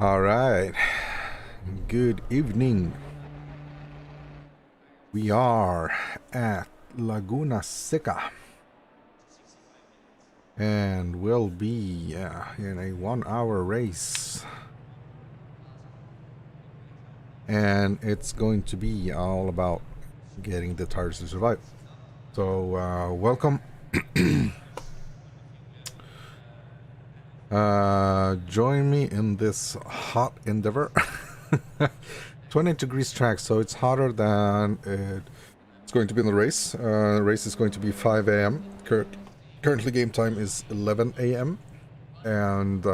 All right. Good evening. We are at Laguna Seca. And we'll be in a 1-hour race. And it's going to be all about getting the tires to survive. So, welcome. Join me in this hot endeavor. 20 degrees track, so it's hotter than it's going to be in the race. The race is going to be 5 a.m. Currently game time is 11 a.m. and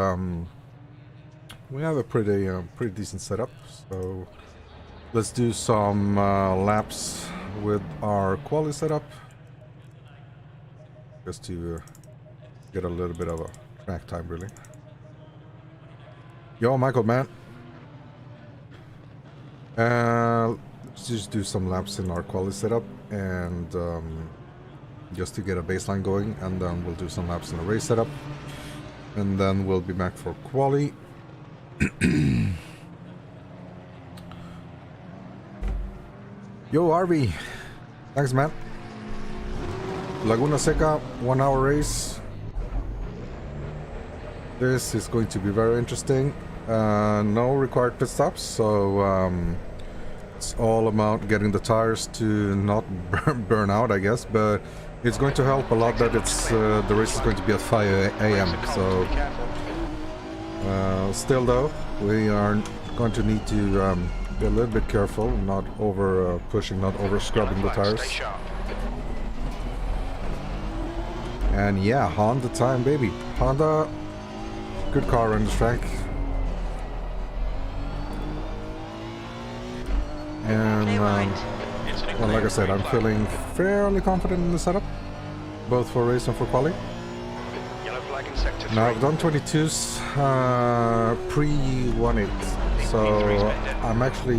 we have a pretty decent setup. So let's do some laps with our quali setup, just to get a little bit of a track time, really. Yo, Michael, man. Let's just do some laps in our quali setup, and just to get a baseline going, and then we'll do some laps in the race setup, and then we'll be back for quali. Yo, RV, thanks, man. Laguna Seca, 1-hour race. This is going to be very interesting. No required pit stops, so it's all about getting the tires to not burn out, I guess. But it's going to help a lot that it's the race is going to be at 5 a.m. So still, though, we are going to need to be a little bit careful, not over pushing, not over scrubbing the tires. And yeah, Honda time, baby. Honda, good car on this track. And well, like I said, I'm feeling fairly confident in the setup, both for race and for quali. Now I've done 22s pre-1.8, so I'm actually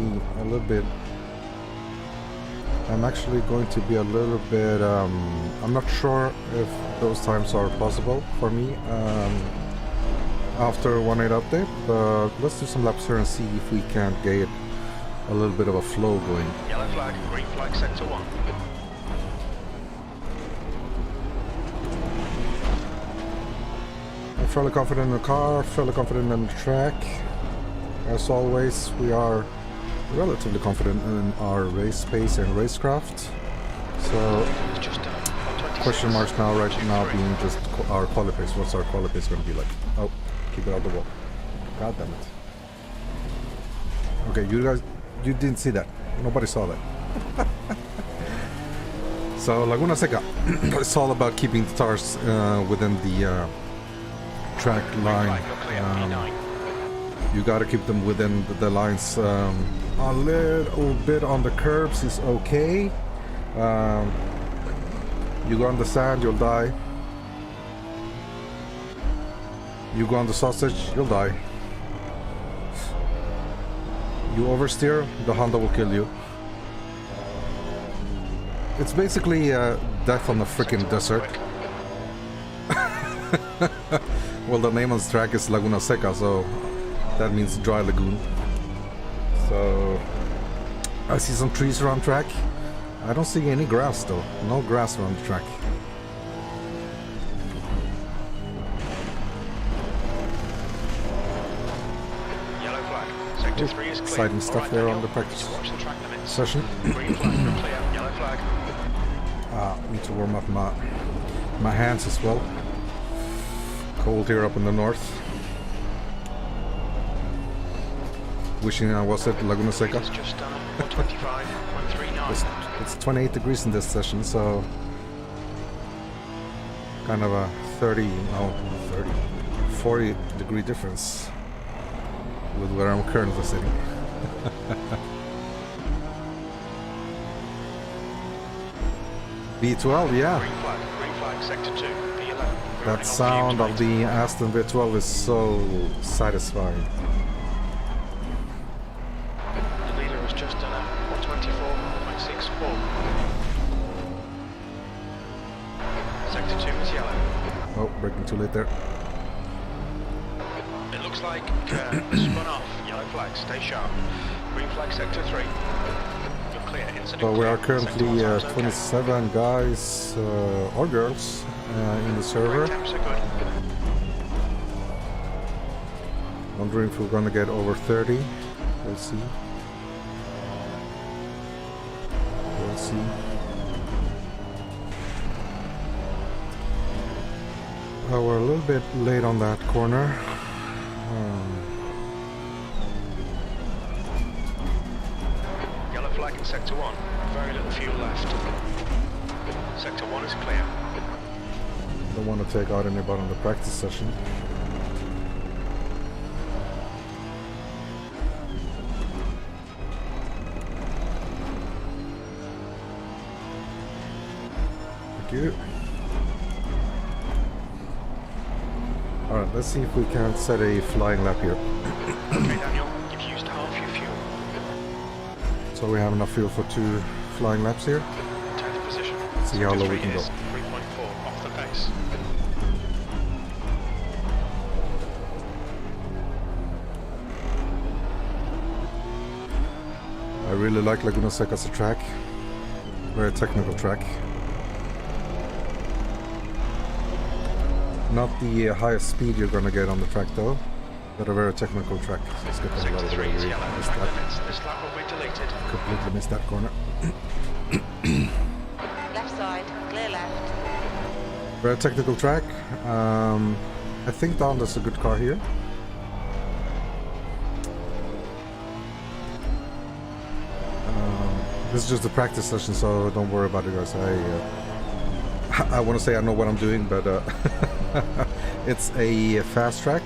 going to be a little bit I'm not sure if those times are possible for me after 1.8 update, but let's do some laps here and see if we can't get a little bit of a flow going. Yellow flag, green flag, sector 1. I'm fairly confident in the car, fairly confident in the track. As always, we are relatively confident in our race pace and racecraft. So, question marks now, right now, being just our quali pace. What's our quali pace going to be like? Oh, keep it out the wall. God damn it. Okay, you guys, you didn't see that. Nobody saw that. So, Laguna Seca, it's all about keeping the tires within the track line. You gotta keep them within the lines. A little bit on the curbs is okay. You go on the sand, you'll die. You go on the sausage, you'll die. You oversteer, the Honda will kill you. It's basically death on the freaking desert. Well, the name on this track is Laguna Seca, so that means dry lagoon. So I see some trees around track. I don't see any grass though. No grass around the track. Yellow flag. Sector 3 is clear. Exciting stuff there on the practice session. Green flag, you're clear. Yellow flag. Need to warm up my hands as well. Cold here up in the north. Wishing I was at Laguna Seca. It's just 125, 139. It's 28 degrees in this session, so kind of a 40 degree difference with where I'm currently sitting. V12, yeah. Green flag, sector 2. P11. That sound of the Aston V12 is so satisfying. The leader was just 124.64. Sector 2 is yellow. Oh, braking too late there. It looks like spun off. Yellow flag, stay sharp. Green flag, sector 3. You're clear. Incident So we clear. are currently Sector 1 time's 27 guys or girls in the okay. server. Right temps are good. Wondering if we're gonna get over 30. We'll see. We'll see. Oh, we're a little bit late on that corner. Yellow flag in sector 1. Very little fuel left. Sector 1 is clear. Don't want to take out anybody in the practice session. Thank you. Alright, let's see if we can set a flying lap here. Okay, Daniel, you've used half your fuel. So we have enough fuel for 2 flying laps here. 10th position. See how low we Sector 3 can go. is 3.4 off the pace. I really like Laguna Seca as a track. Very technical track. Not the highest speed you're gonna get on the track though, but a very technical track. Let's get that out of the way. Sector 3 is We yellow. missed Track that. limits. This lap will be deleted. Completely missed that corner. Left side, clear left. Very technical track. I think Donda's a good car here. This is just a practice session, so don't worry about it, guys. I want to say I know what I'm doing, but it's a fast track.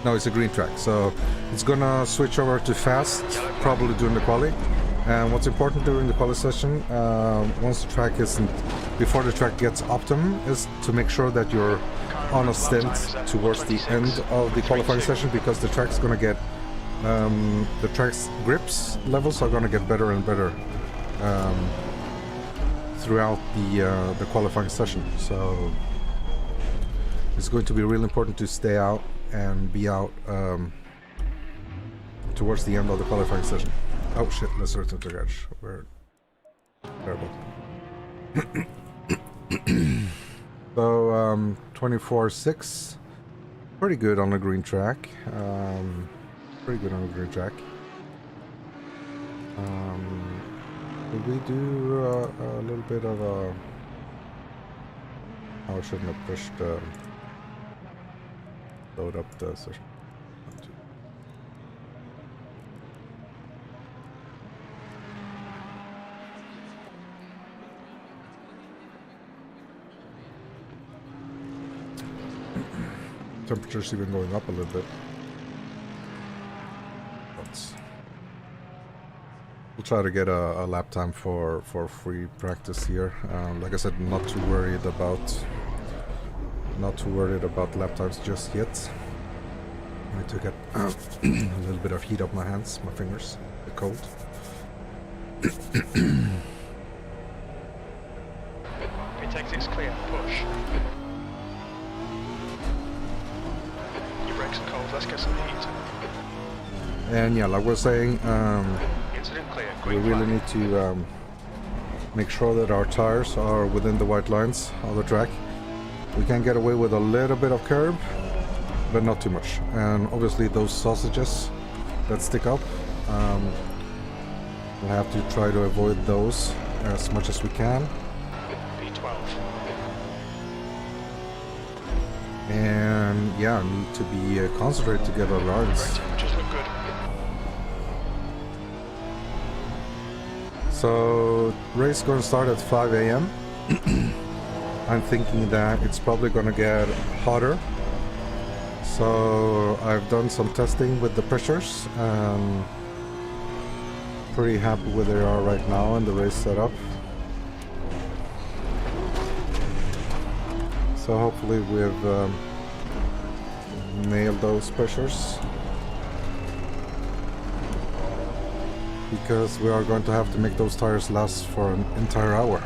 No, it's a green track, so it's gonna switch over to fast probably during the quali. And what's important during the quali session, once the track isn't, before the track gets optimum, is to make sure that you're on a stint towards the end of the qualifying session, because the track's gonna get the track's grips levels are gonna get better and better throughout the qualifying session. So it's going to be really important to stay out and be out towards the end of the qualifying session. Oh shit, let's return to the garage. We're terrible. So 24.6, pretty good on the green track. Pretty good on the green track. Did we do a little bit of a... Oh, I shouldn't have pushed load up the session. Temperature's even going up a little bit. We'll try to get a lap time for free practice here. Like I said, not too worried about lap times just yet. I need to get a little bit of heat up my hands, my fingers. They're cold. Exit's clear. Push. Your brakes are cold. Let's get some heat. And yeah, like we're saying, Incident clear. we Green really flag. need to make sure that our tires are within the white lines of the track. We can get away with a little bit of curb, but not too much. And obviously those sausages that stick up, we'll have to try to avoid those as much as we can. B12. And yeah, need to be concentrated to get our lines. Temperatures look good. So race going to start at 5 a.m. I'm thinking that it's probably going to get hotter. So I've done some testing with the pressures and pretty happy where they are right now in the race setup. So hopefully we've nailed those pressures, because we are going to have to make those tires last for an entire hour.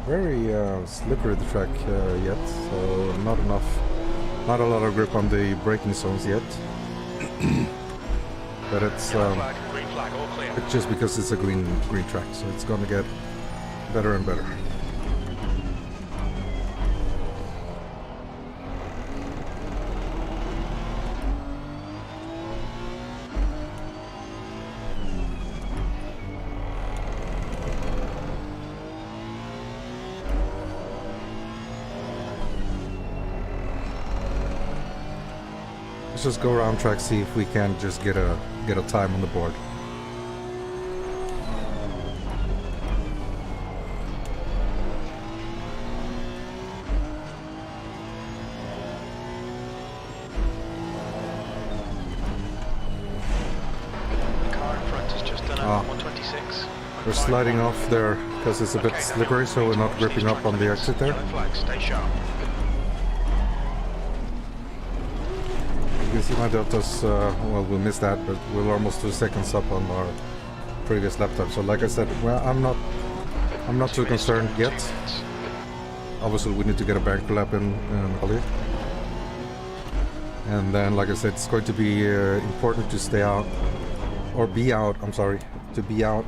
very slippery the track yet, so not a lot of grip on the braking zones yet. But it's green flag, all clear. it's just because it's a green track, so it's gonna get better and better. Let's just go around track, see if we can just get a time on the board. The car in front has just done a 126. We're sliding off there because it's a bit slippery, so we're not gripping up on the exit there. Yellow flag, stay sharp. You can see my deltas, well, we'll miss that, but we're almost 2 seconds up on our previous lap time. So like I said, well, I'm not too concerned yet. Obviously, we need to get a banker lap in quali. And then, like I said, it's going to be important to stay out, or be out, I'm sorry, to be out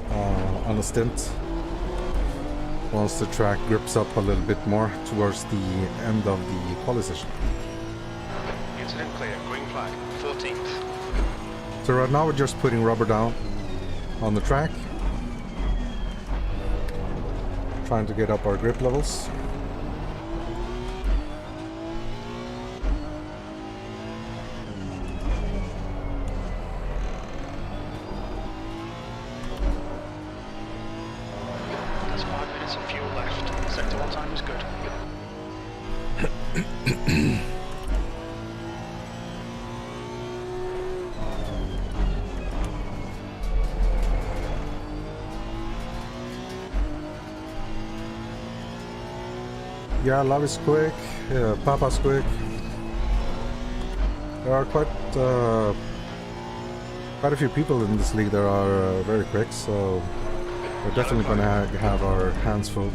on a stint once the track grips up a little bit more towards the end of the quali session. Incident clear, green flag, 14th. So right now we're just putting rubber down on the track, trying to get up our grip levels. There's 5 minutes of fuel left. Sector 1 time is good. Yeah, Love is quick, Papa's quick. There are quite a few people in this league that are very quick, so we're definitely going to have our hands full.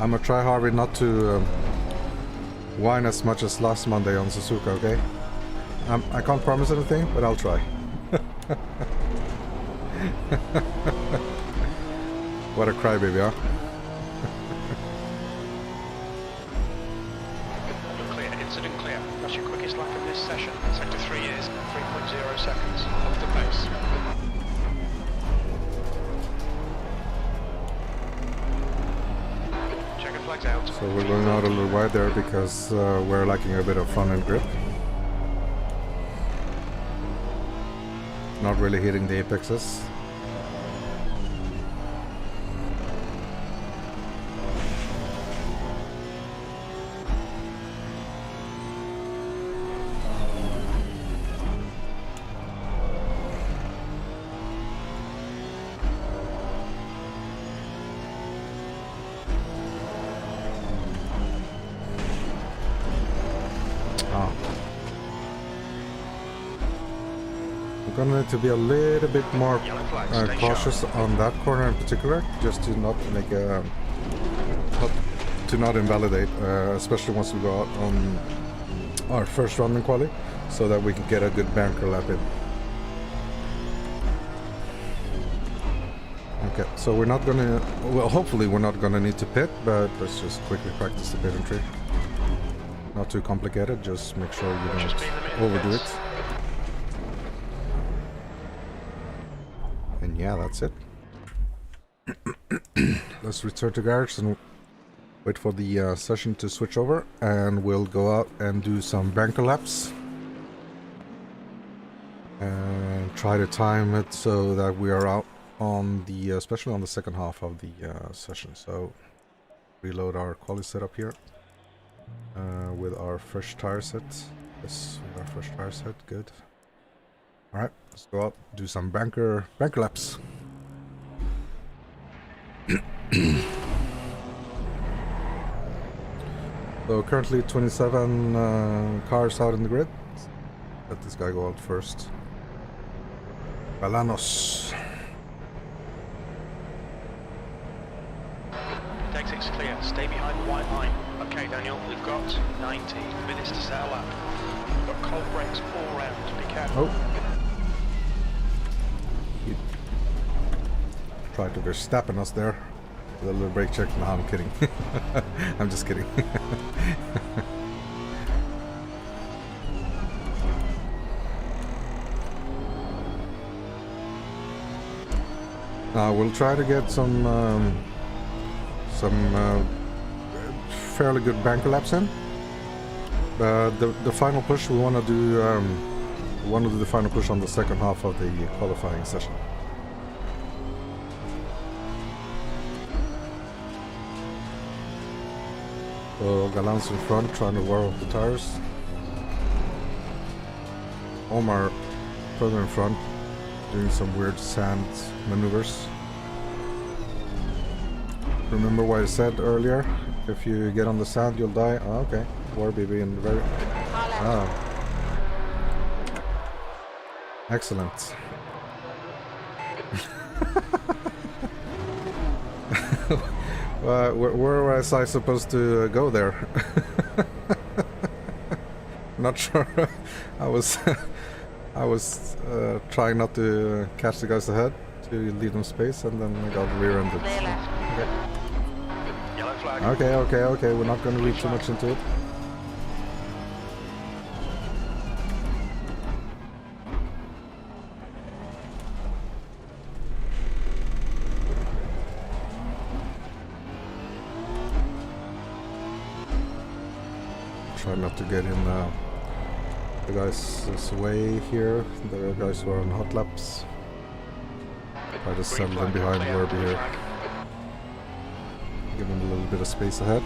I'm gonna try hard not to whine as much as last Monday on Suzuka, okay? I can't promise anything, but I'll try. What a crybaby, huh? You're clear, incident clear. That's your quickest lap in this session. Sector 3 is 3.0 seconds off the pace. Checker flags out. So we're going out a little wide there because we're lacking a bit of front end grip. Not really hitting the apexes. We're gonna need to be a little bit more cautious on that corner in particular, just to not make a to not invalidate, especially once we go out on our first run in quali, so that we can get a good banker lap in. Okay, so we're not gonna, well, hopefully we're not gonna need to pit, but let's just quickly practice the pit entry. Not too complicated, just make sure you don't overdo it. And yeah, that's it. Let's return to garage and wait for the session to switch over, and we'll go out and do some banker laps and try to time it so that we are out on the especially on the second half of the session. So reload our quali setup here with our fresh tire set. Yes, with our fresh tire set, good. Alright, let's go out, do some banker laps. So currently 27 cars out in the grid. Let this guy go out first. Balanos. Exit's clear. Stay behind the white line. Okay, Daniel, we've got 90 minutes to set a lap. We've got cold brakes all round. Be careful. Oh. He tried to Verstappen us there. With a little brake check. No, I'm kidding. I'm just kidding. We'll try to get some fairly good banker laps in. The final push we want to do. We want to do the final push on the second half of the qualifying session. So Galan's in front, trying to warm up the tires. Omar further in front, doing some weird sand maneuvers. Remember what I said earlier? If you get on the sand, you'll die. Oh, okay. Warby being very... Ah. Excellent. Where was I supposed to go there? Not sure. I was trying not to catch the guys ahead to leave them space, and then I got rear-ended. Okay. Yellow flag. Okay. We're not going to read too much into it. Try not to get in the guys' way here. The guys who are on hot laps. Try to settle them behind Werby here. Give him a little bit of space ahead.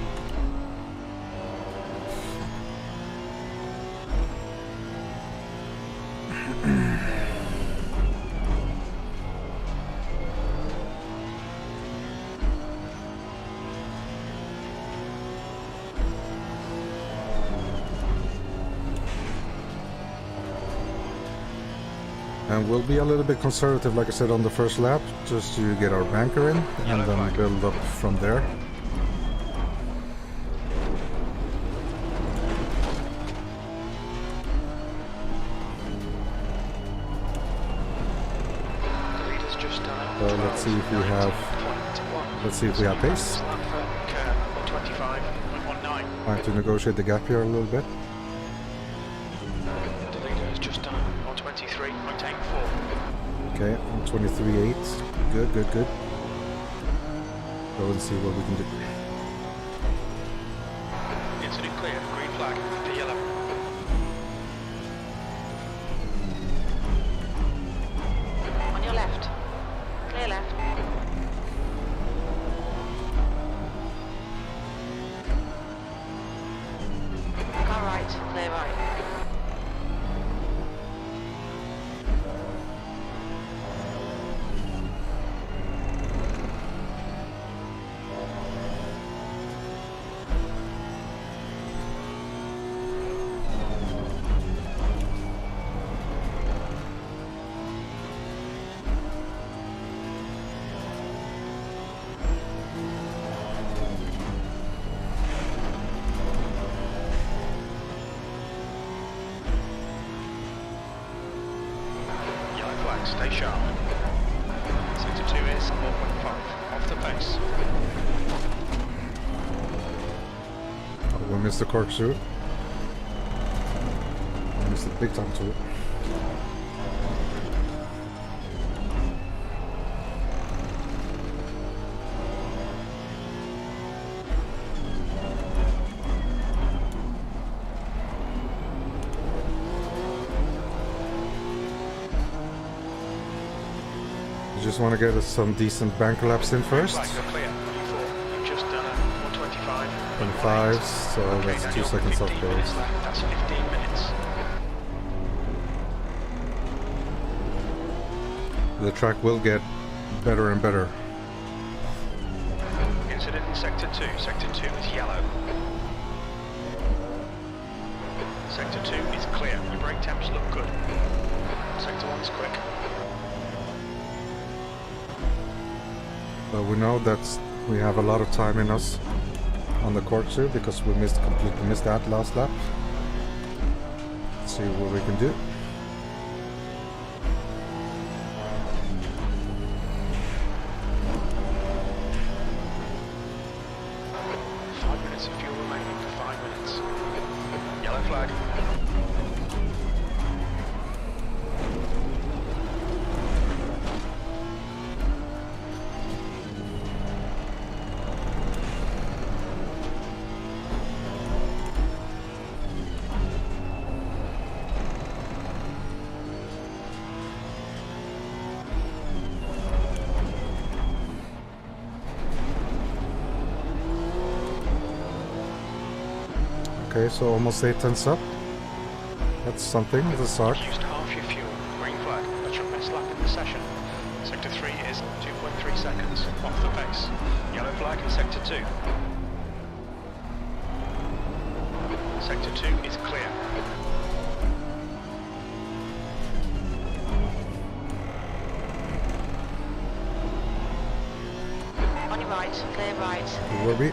And we'll be a little bit conservative, like I said, on the first lap, just to get our banker in, and then build up from there. Let's see if we have. Let's see if we have pace. Trying to negotiate the gap here a little bit. Okay, 23.8. Good. Go and see what we can do. Incident clear. Green flag for yellow. On your left. Clear left. Car right. Clear right. Stay sharp. Sector 2 is 4.5. Off the pace. Oh, we missed the corkscrew. We missed it big time too. Just want to get us some decent banker laps in first. You're clear. You've just done a 125. 25, so that's 2 seconds off those. That's 15 minutes. The track will get better and better. Incident in Sector 2. Sector 2 is yellow. Sector 2 is clear. Your brake temps look good. Sector 1's quick. But we know that we have a lot of time in us on the corkscrew because we completely missed that last lap. Let's see what we can do. Of fuel remaining for 5 minutes. Yellow flag. Okay, so almost 8 tenths up. That's something, the start. You've used half your fuel. Green flag. That's your best lap in the session. Sector 3 is 2.3 seconds off the pace. Yellow flag in Sector 2. Sector 2 is clear. On your right, clear right. It will be.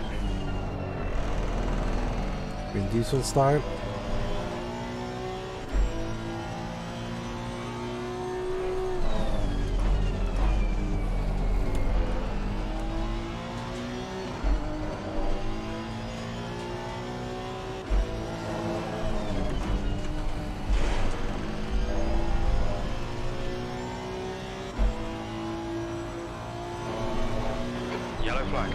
In diesel style. Yellow flag.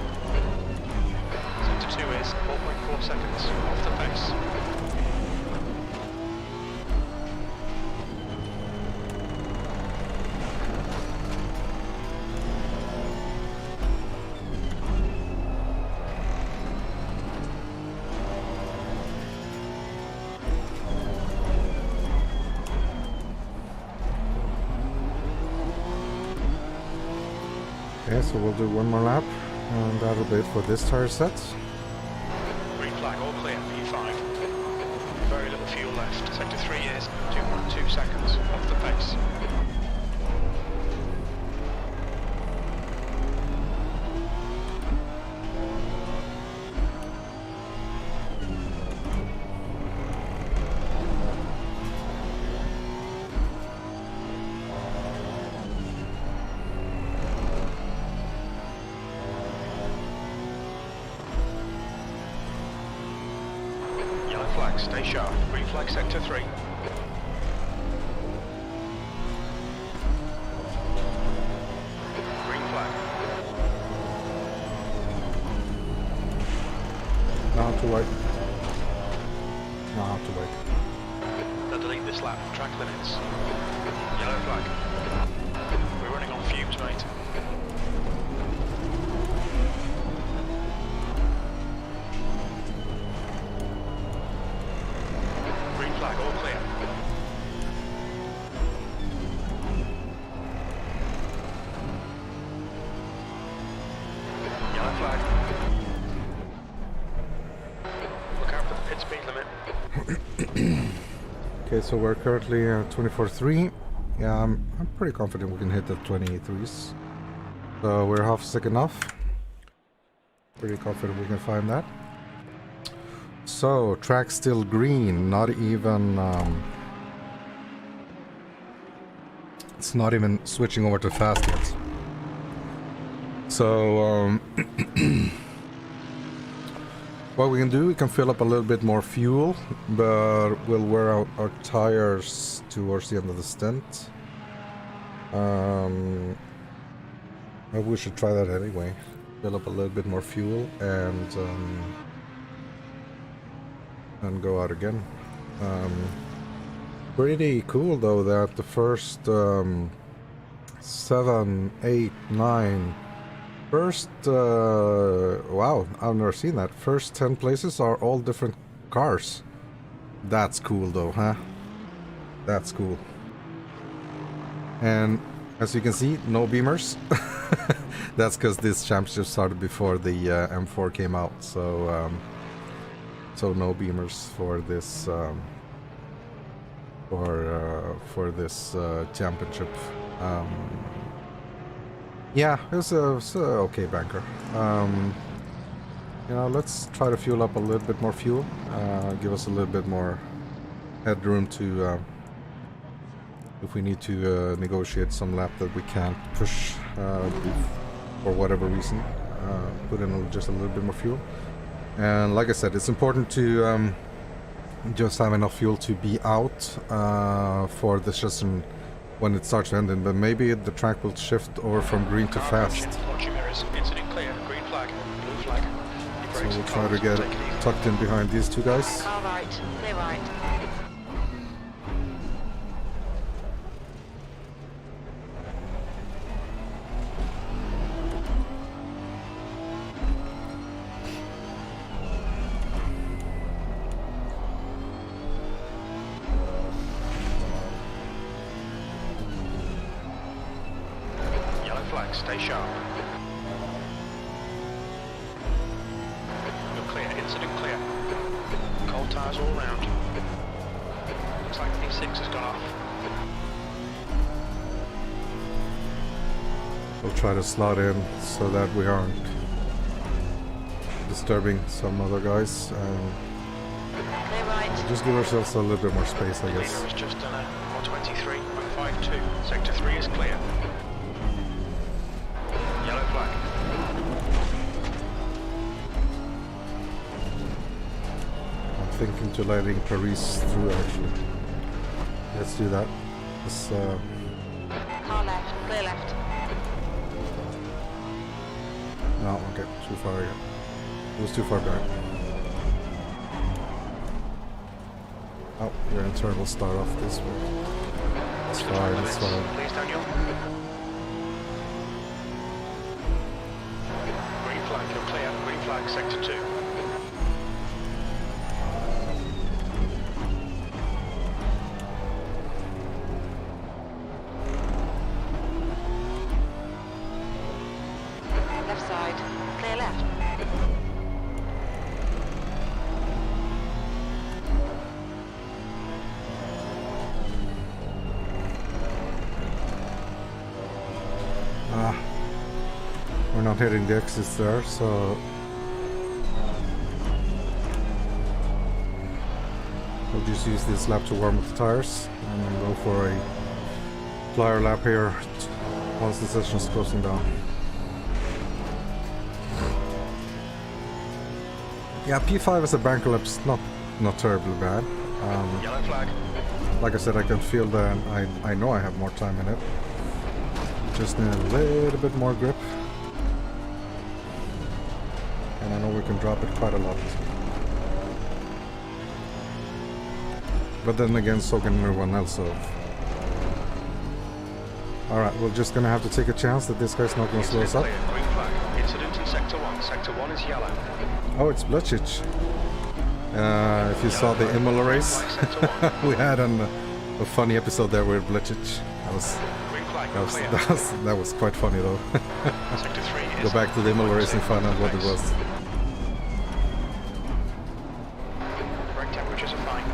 Sector 2 is 4.4 seconds off the pace. Okay, so we'll do one more lap, and that'll be it for this tire set. Green flag, all clear, P5. Very little fuel left. Sector 3 is 2.2 seconds off the pace. Flag, stay sharp. Green flag, Sector 3. Green flag. Now to wait. Now to wait. They'll delete this lap. Track limits. Yellow flag. We're running on fumes, mate. Green flag, all clear. Yellow flag. Look out for the pit speed limit. Okay, so we're currently at 24.3. Yeah, I'm pretty confident we can hit the 23s. So we're half a second off. Pretty confident we can find that. So, track still green, not even... it's not even switching over to fast yet. So, what we can do, we can fill up a little bit more fuel, but we'll wear out our tires towards the end of the stint. Maybe we should try that anyway. Fill up a little bit more fuel and go out again. Pretty cool though that the first 7, 8, 9 first wow, I've never seen that. First 10 places are all different cars. That's cool though, huh? That's cool. And as you can see, no beamers. That's because this championship started before the M4 came out, so so no beamers for this for this championship. Yeah, it was a okay banker. You know, let's try to fuel up a little bit more fuel. Give us a little bit more headroom to, if we need to negotiate some lap that we can't push for whatever reason. Put in just a little bit more fuel. And like I said, it's important to just have enough fuel to be out for the session when it starts ending. But maybe the track will shift over from green to fast. Incident clear. Green flag. Blue flag. So we'll try to get tucked in behind these two guys. Car right, clear right. Yellow flag. Stay sharp. You're clear. Incident clear. Cold tires all round. Looks like P6 has gone off. We'll try to slot in so that we aren't disturbing some other guys. Clear right. Just give ourselves a little bit more space, I guess. Leader has just done a 123.52. Sector 3 is clear. Yellow flag. I'm thinking to letting Paris through, actually. Let's do that. Let's, Car left, clear left. no, okay, too far again. It was too far back. Oh, your intern will start off this way. It's fine, it's fine. Please, Daniel. Green flag, you're clear. Green flag, sector 2. Left side, clear left. We're not hitting the exits there, so we'll just use this lap to warm up the tires and then go for a flyer lap here once the session is closing down. Yeah, P5 as a banker lap's not terribly bad. Yellow flag. Like I said, I can feel that I know I have more time in it. Just need a little bit more grip. And I know we can drop it quite a lot. But then again, so can everyone else, so... Alright, we're just gonna have to take a chance that this guy's not gonna slow us up. Clear. Green flag. Incident in sector 1. Sector 1 is yellow. Oh, it's Blecic. If you saw the Imola race, we had a funny episode there with Blecic. Green flag, you're clear. That was quite funny though. Sector 3 is Go back to the Imola race and find out what it was. Brake temperatures are fine.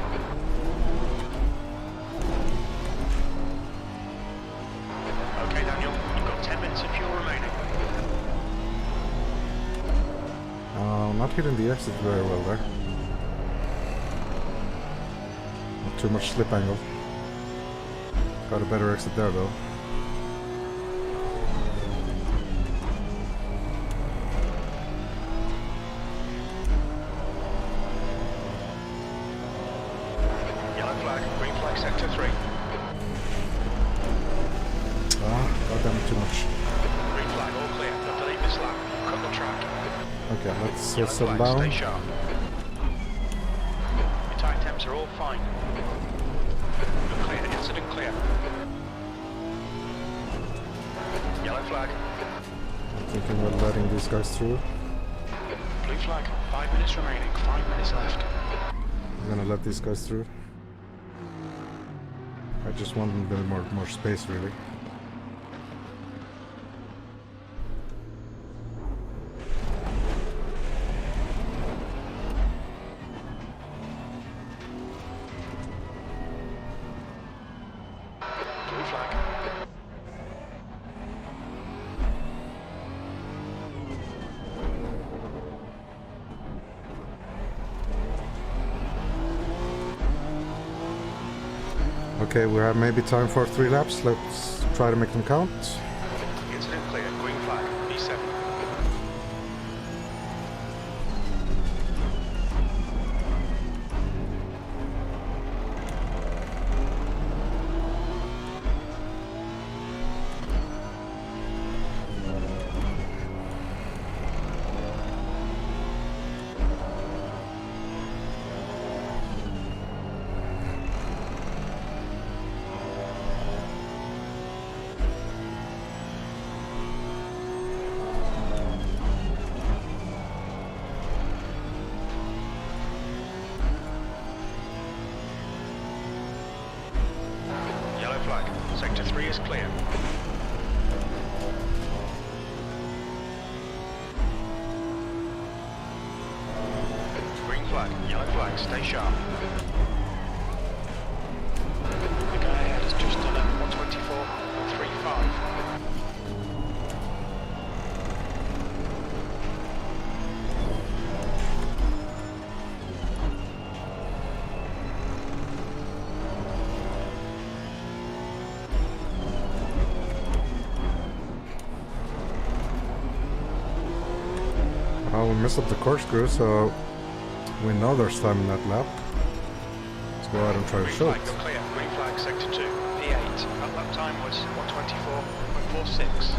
Okay, Daniel, you've got 10 minutes of fuel remaining. Not hitting the exit very well there. Not too much slip angle. Got a better exit there though. Yellow flag, green flag, sector 3. Goddamn too much. Green flag, all clear. Don't delete this lap. Cut the track. Okay, let's Yellow settle flag, down. stay sharp. Your tire temps are all fine. You're clear, incident clear. Yellow flag, Thinking we're letting these guys through. blue flag, 5 minutes remaining, 5 minutes left. I'm gonna let these guys through. I just want a bit more space, really. Okay, we have maybe time for 3 laps. Let's try to make them count. Incident clear, green flag, P7. Yellow flag, sector 3 is clear. Green flag, yellow flag, stay sharp. The guy ahead has just done a 124.35. Oh, we messed up the corkscrew, so we know there's time in that lap. Let's go ahead and try to Green show flag, it. you're clear. Green flag, sector 2, P8. That lap time was 124.46.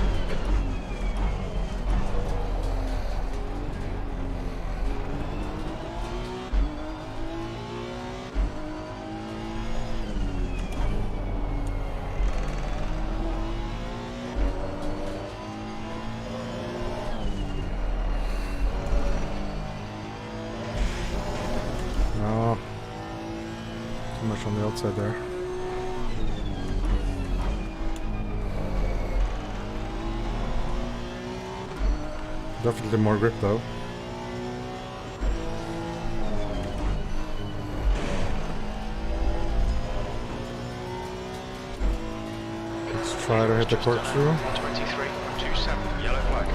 No. Too much on the outside there. Definitely more grip though. Let's try to hit the corkscrew. 123.27, yellow flag.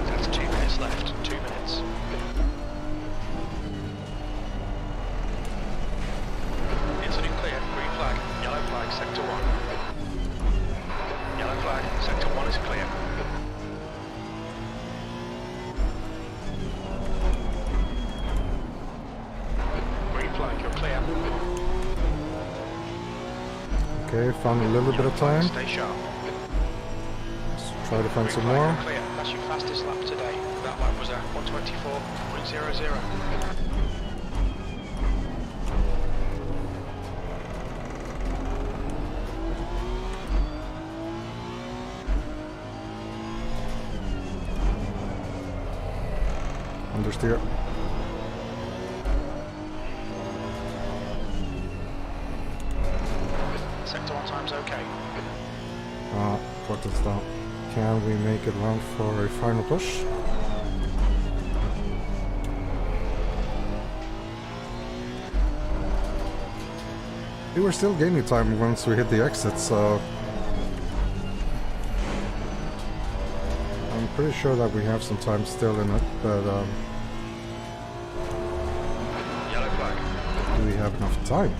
That's 2 minutes left, 2 minutes. Incident clear, green flag, yellow flag, sector 1. Yellow flag, sector 1 is clear. Green flag, you're clear. Okay, found a little bit of time. Stay sharp. Let's try to find Green some flag, more. you're clear. That's your fastest lap today. That lap was at 124.00. Understeer. Sector 1 time's okay. What is that? Can we make it run for a final push? We were still gaining time once we hit the exit, so I'm pretty sure that we have some time still in it, but Yellow flag. do we have enough time?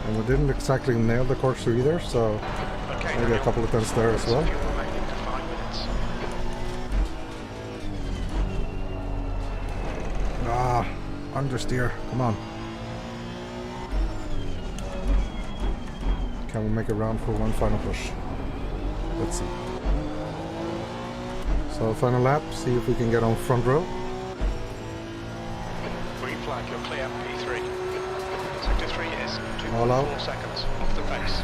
And we didn't exactly nail the corkscrew either, so Okay, maybe a couple of tenths there as well. Fuel remaining for 5 minutes. Ah, understeer, come on. Can we make a round for one final push? Let's see. So final lap, see if we can get on front row. Green flag, you're clear, P3. Sector 3 is All out. 2.4 seconds off the pace.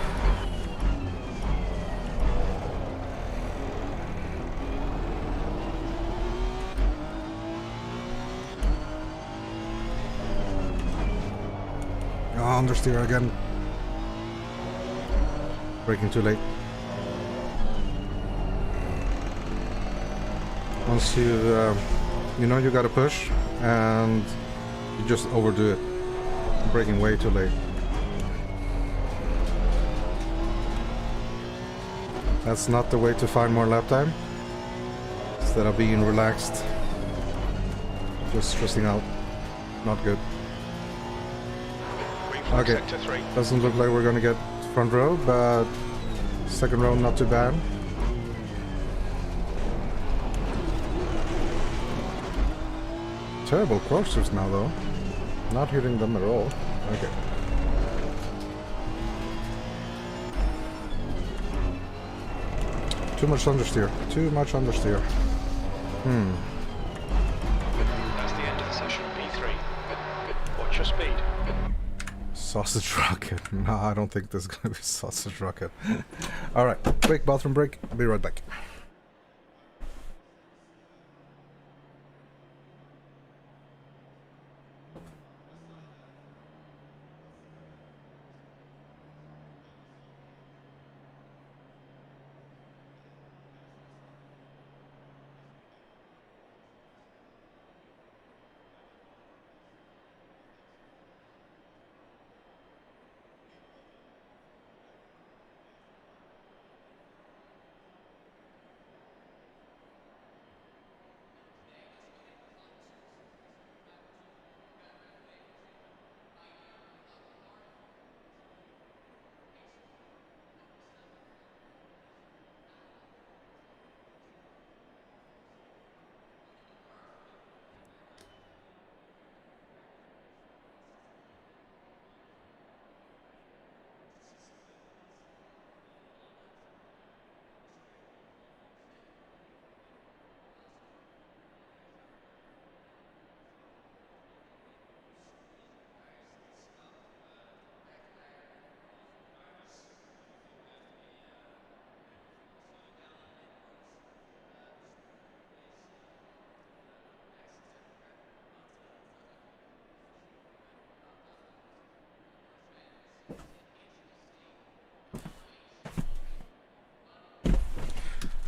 Ah, understeer again. Braking too late. Once you know you gotta push, and you just overdo it. Braking way too late. That's not the way to find more lap time. Instead of being relaxed, Just stressing out. Not good. Green flag Okay. sector 3. Doesn't look like we're gonna get front row, but second row not too bad. Terrible crossers now though. Not hitting them at all. Okay. Too much understeer. Too much understeer. That's the end of the session. P3. Watch your speed. Sausage rocket. No, I don't think there's gonna be sausage rocket. Alright, quick bathroom break. I'll be right back.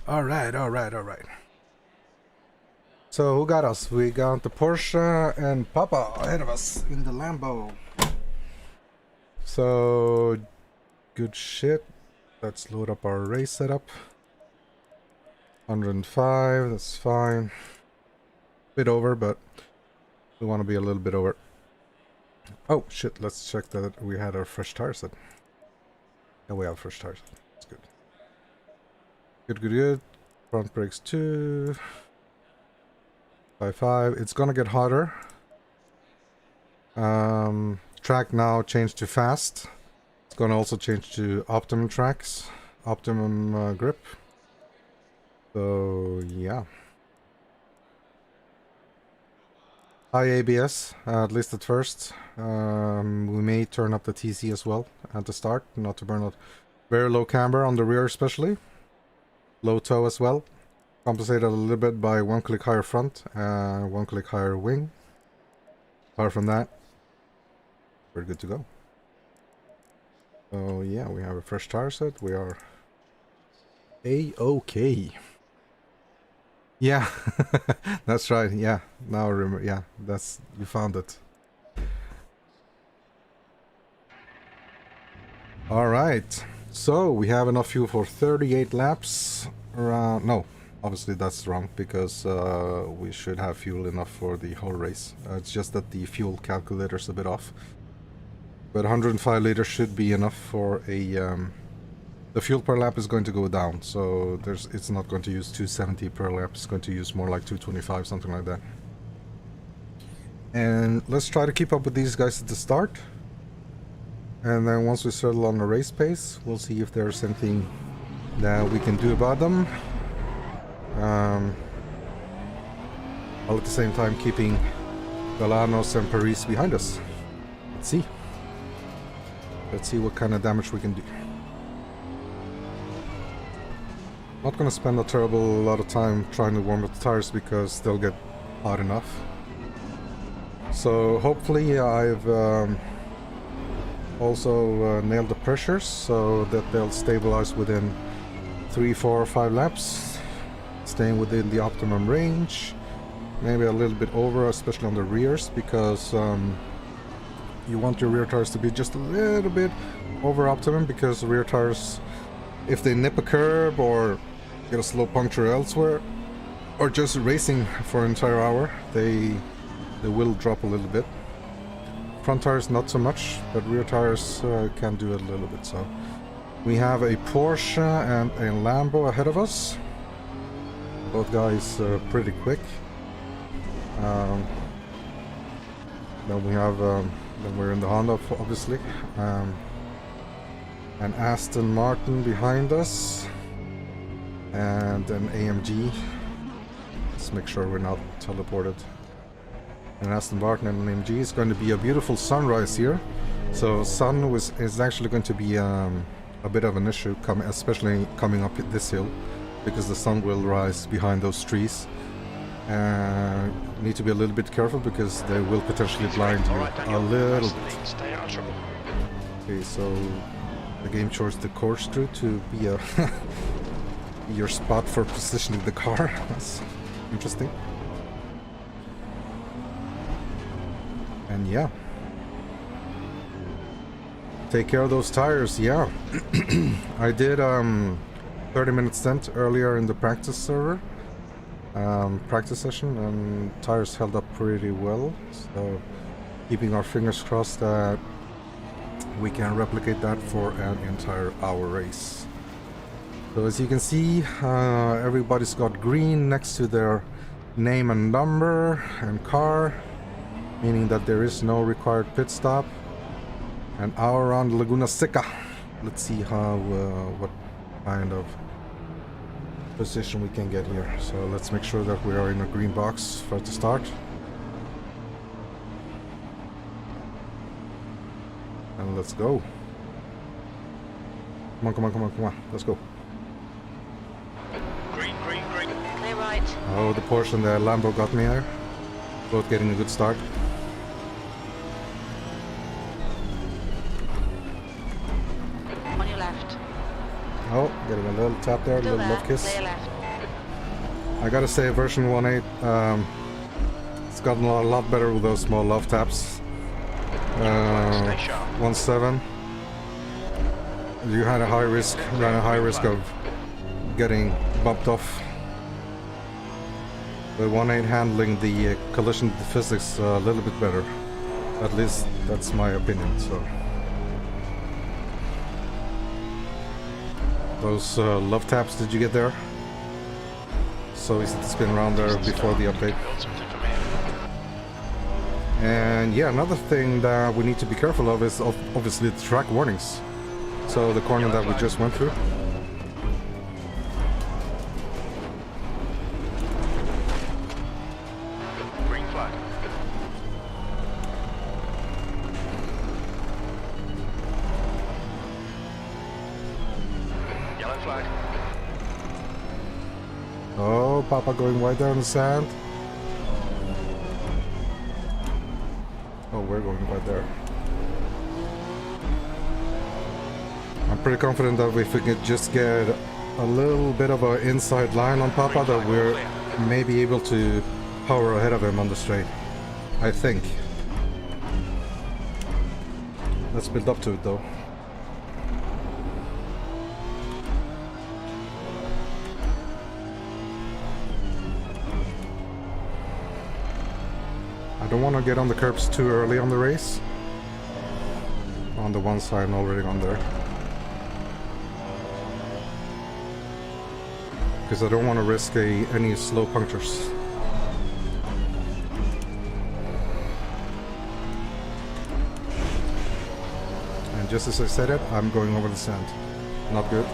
Alright. So who got us? We got the Porsche and Papa ahead of us in the Lambo. So good shit. Let's load up our race setup. 105, that's fine. Bit over, but we want to be a little bit over. Oh shit, let's check that we had our fresh tire set. Yeah, we have fresh tires. That's good. Good. Front brakes 2. 5.5. It's gonna get hotter. Track now changed to fast. It's gonna also change to optimum tracks. Optimum grip. So yeah. High ABS, at least at first. We may turn up the TC as well at the start, not to burn out. Very low camber on the rear especially. Low toe as well. Compensated a little bit by 1 click higher front, 1 click higher wing. Apart from that, we're good to go. So yeah, we have a fresh tire set. We are A-OK. Yeah, that's right. Yeah, now I remember. Yeah, that's, you found it. All right. So we have enough fuel for 38 laps. Around, no, obviously that's wrong because we should have fuel enough for the whole race. It's just that the fuel calculator's a bit off. But 105 liters should be enough for a. The fuel per lap is going to go down, so it's not going to use 270 per lap. It's going to use more like 225, something like that. And let's try to keep up with these guys at the start. And then once we settle on the race pace, we'll see if there's anything that we can do about them. While at the same time keeping Galanos and Paris behind us. Let's see. Let's see what kind of damage we can do. Not gonna spend a terrible lot of time trying to warm up the tires because they'll get hot enough. So hopefully I've also nailed the pressures so that they'll stabilize within 3, 4, or 5 laps, staying within the optimum range. Maybe a little bit over, especially on the rears, because you want your rear tires to be just a little bit over optimum, because rear tires, if they nip a curb or get a slow puncture elsewhere, or just racing for an entire hour, they they will drop a little bit. Front tires not so much, but rear tires can do it a little bit. So we have a Porsche and a Lambo ahead of us. Both guys pretty quick. Then we have then we're in the Honda, obviously. An Aston Martin behind us, and an AMG. Let's make sure we're not teleported. An Aston Martin and an AMG. Is going to be a beautiful sunrise here. So sun is actually going to be a bit of an issue, especially coming up this hill, because the sun will rise behind those trees. Need to be a little bit careful because they will potentially blind you a little bit. Stay out of trouble. Okay, so the game chose the corkscrew to be your spot for positioning the car. That's interesting. And yeah, take care of those tires. Yeah, I did 30-minute stint earlier in the practice server. Practice session, and tires held up pretty well, so keeping our fingers crossed that we can replicate that for an entire hour race. So as you can see, everybody's got green next to their name and number and car, meaning that there is no required pit stop. An hour around Laguna Seca. Let's see how what kind of position we can get here. So let's make sure that we are in a green box for the start. And let's go. Come on, come on, come on, come on. Let's go. Green, green, green. Clear right. Oh, the Porsche and the Lambo got me there. Both getting a good start. On your left. Oh, getting a little tap there, a Still little there. love kiss. Clear left. I gotta say, version 1.8, it's gotten a lot better with those small love taps. Stay sharp. 1.7, you had a high risk, ran a high risk of getting bumped off. The 1.8 handling the collision physics a little bit better. At least that's my opinion. So those love taps, did you get there? So easy to spin around there before the update. Build something from here. And yeah, another thing that we need to be careful of is obviously the track warnings. So the corner that we just went through. Green flag. Yellow flag. Oh, Papa going wide there on the sand. Oh, we're going wide there. I'm pretty confident that if we could just get a little bit of an inside line on Papa, that we're maybe able to power ahead of him on the straight. I think. Let's build up to it though. I don't want to get on the curbs too early on the race. On the one side, I'm already on there. Because I don't want to risk any slow punctures. And just as I said it, I'm going over the sand. Not good.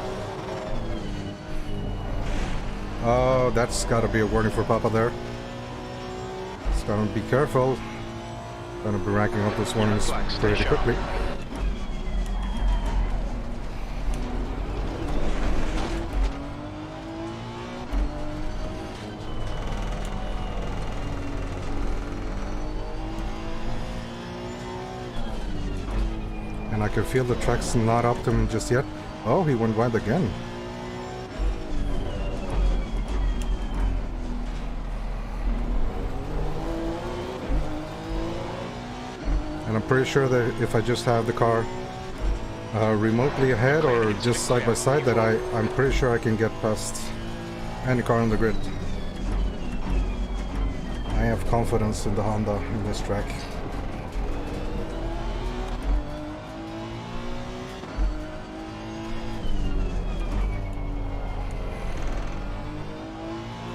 Oh, that's got to be a warning for Papa there. It's gonna be careful. Gonna be racking up those warnings pretty quickly. And I can feel the track's not optimum just yet. Oh, he went wide again. And I'm pretty sure that if I just have the car remotely ahead or just side by side, that I'm pretty sure I can get past any car on the grid. I have confidence in the Honda in this track.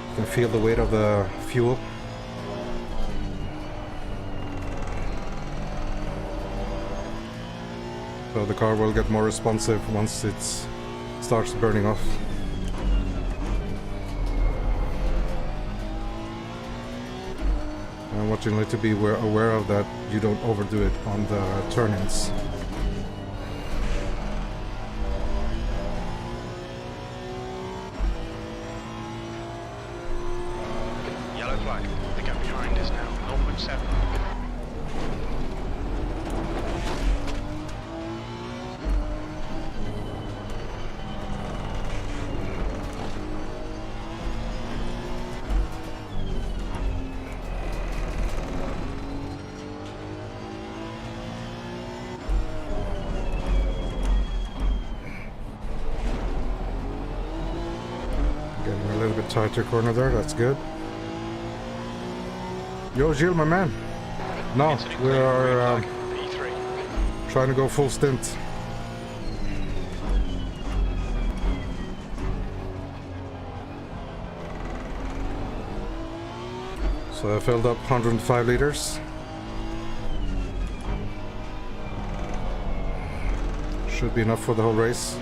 You can feel the weight of the fuel. So the car will get more responsive once it starts burning off. And what you need to be aware of that you don't overdo it on the turn-ins. Yellow flag. The gap behind is now 0.7. Getting a little bit tighter corner there, that's good. Yo, Gilles, my man. No, Incident we clear, are green flag, P3. trying to go full stint. So I filled up 105 liters. Should be enough for the whole race.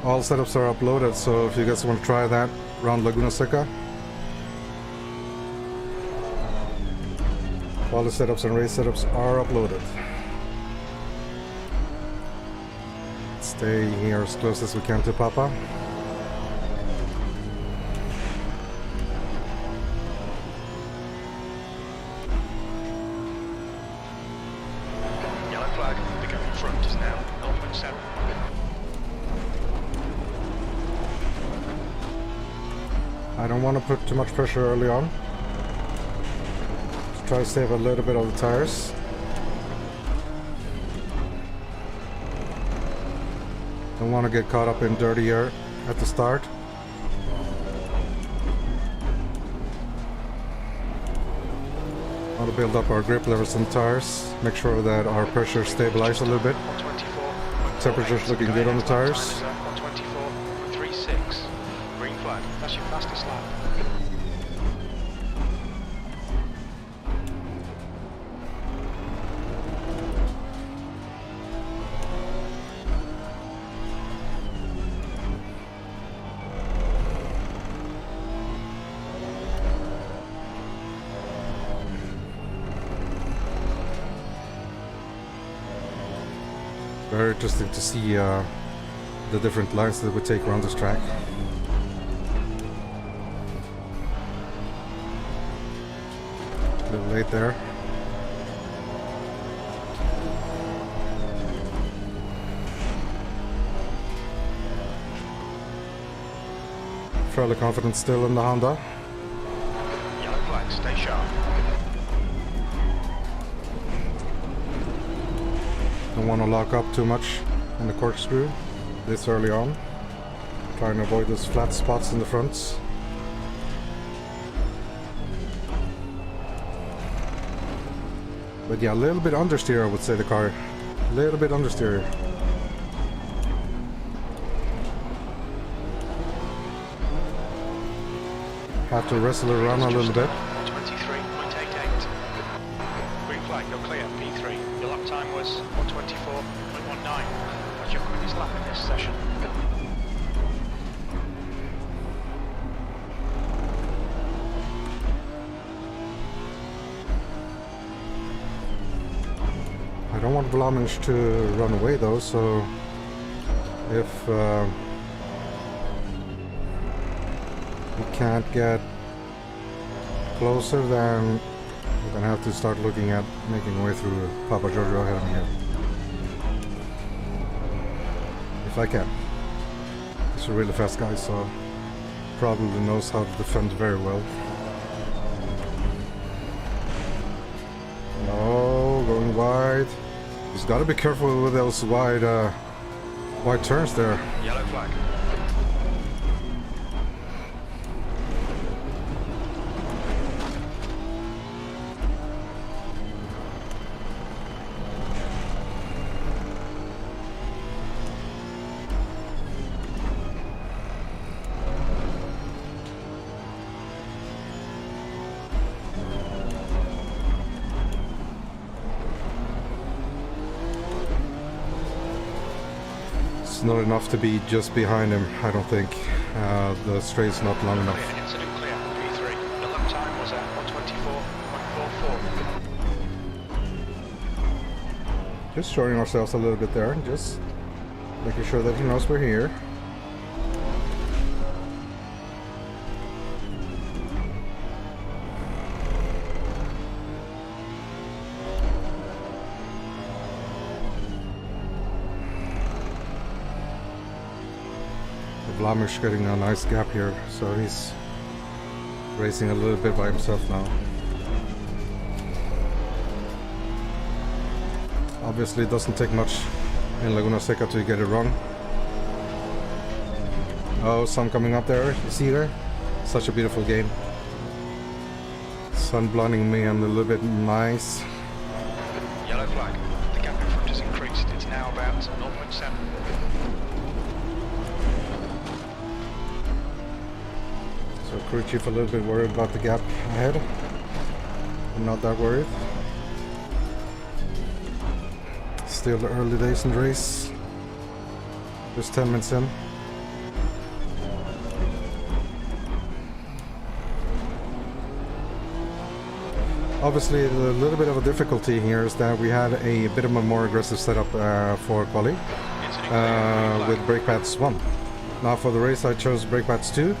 All setups are uploaded, so if you guys want to try that around Laguna Seca, all the setups and race setups are uploaded. Stay here as close as we can to Papa. Yellow flag. The gap in front is now 0.7. I don't want to put too much pressure early on. Just try to save a little bit of the tires. Don't want to get caught up in dirty air at the start. Want to build up our grip levels on tires. Make sure that our pressure stabilizes a little bit. 124. Temperature's looking good on the tires. 124.36. Green flag. That's your fastest lap. Very interesting to see the different lines that we take around this track. A little late there. Fairly confident still in the Honda. Yellow flag. Stay sharp. Don't want to lock up too much in the corkscrew this early on. Trying to avoid those flat spots in the fronts. But yeah, a little bit understeer, I would say, the car. A little bit understeer. Have to wrestle it around a little bit. 123.88. Green flag. You're clear. P3. Your lap time was 124.19. What's your quickest lap in this session? I don't want Vlaminch to run away though, so if we can't get closer, then we're gonna have to start looking at making our way through Papa Giorgio ahead of me here. If I can. He's a really fast guy, so probably knows how to defend very well. No, going wide. He's got to be careful with those wide turns there. Yellow flag. It's not enough to be just behind him, I don't think. The straight's not long enough. Incident clear, P3. The lap time was at 124.44. Just showing ourselves a little bit there, just making sure that he knows we're here. Vlamish getting a nice gap here, so he's racing a little bit by himself now. Obviously it doesn't take much in Laguna Seca to get it wrong. Oh, sun coming up there, you see there? Such a beautiful game. Sun blinding me and a little bit nice. Yellow flag. The gap in front has increased. It's now about 0.7. So crew chief a little bit worried about the gap ahead. I'm not that worried. Still the early days in the race. Just 10 minutes in. Obviously a little bit of a difficulty here is that we had a bit of a more aggressive setup for quali with brake pads 1. Now for the race I chose brake pads 2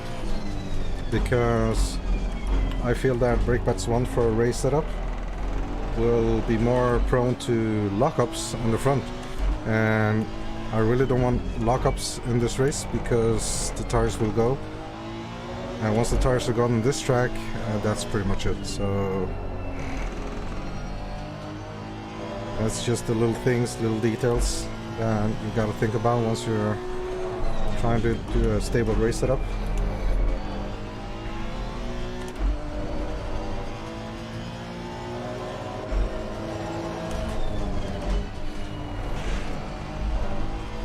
because I feel that brake pads 1 for a race setup will be more prone to lockups on the front, and I really don't want lockups in this race because the tires will go, and once the tires are gone on this track, that's pretty much it. So that's just the little things, little details that you gotta think about once you're trying to do a stable race setup.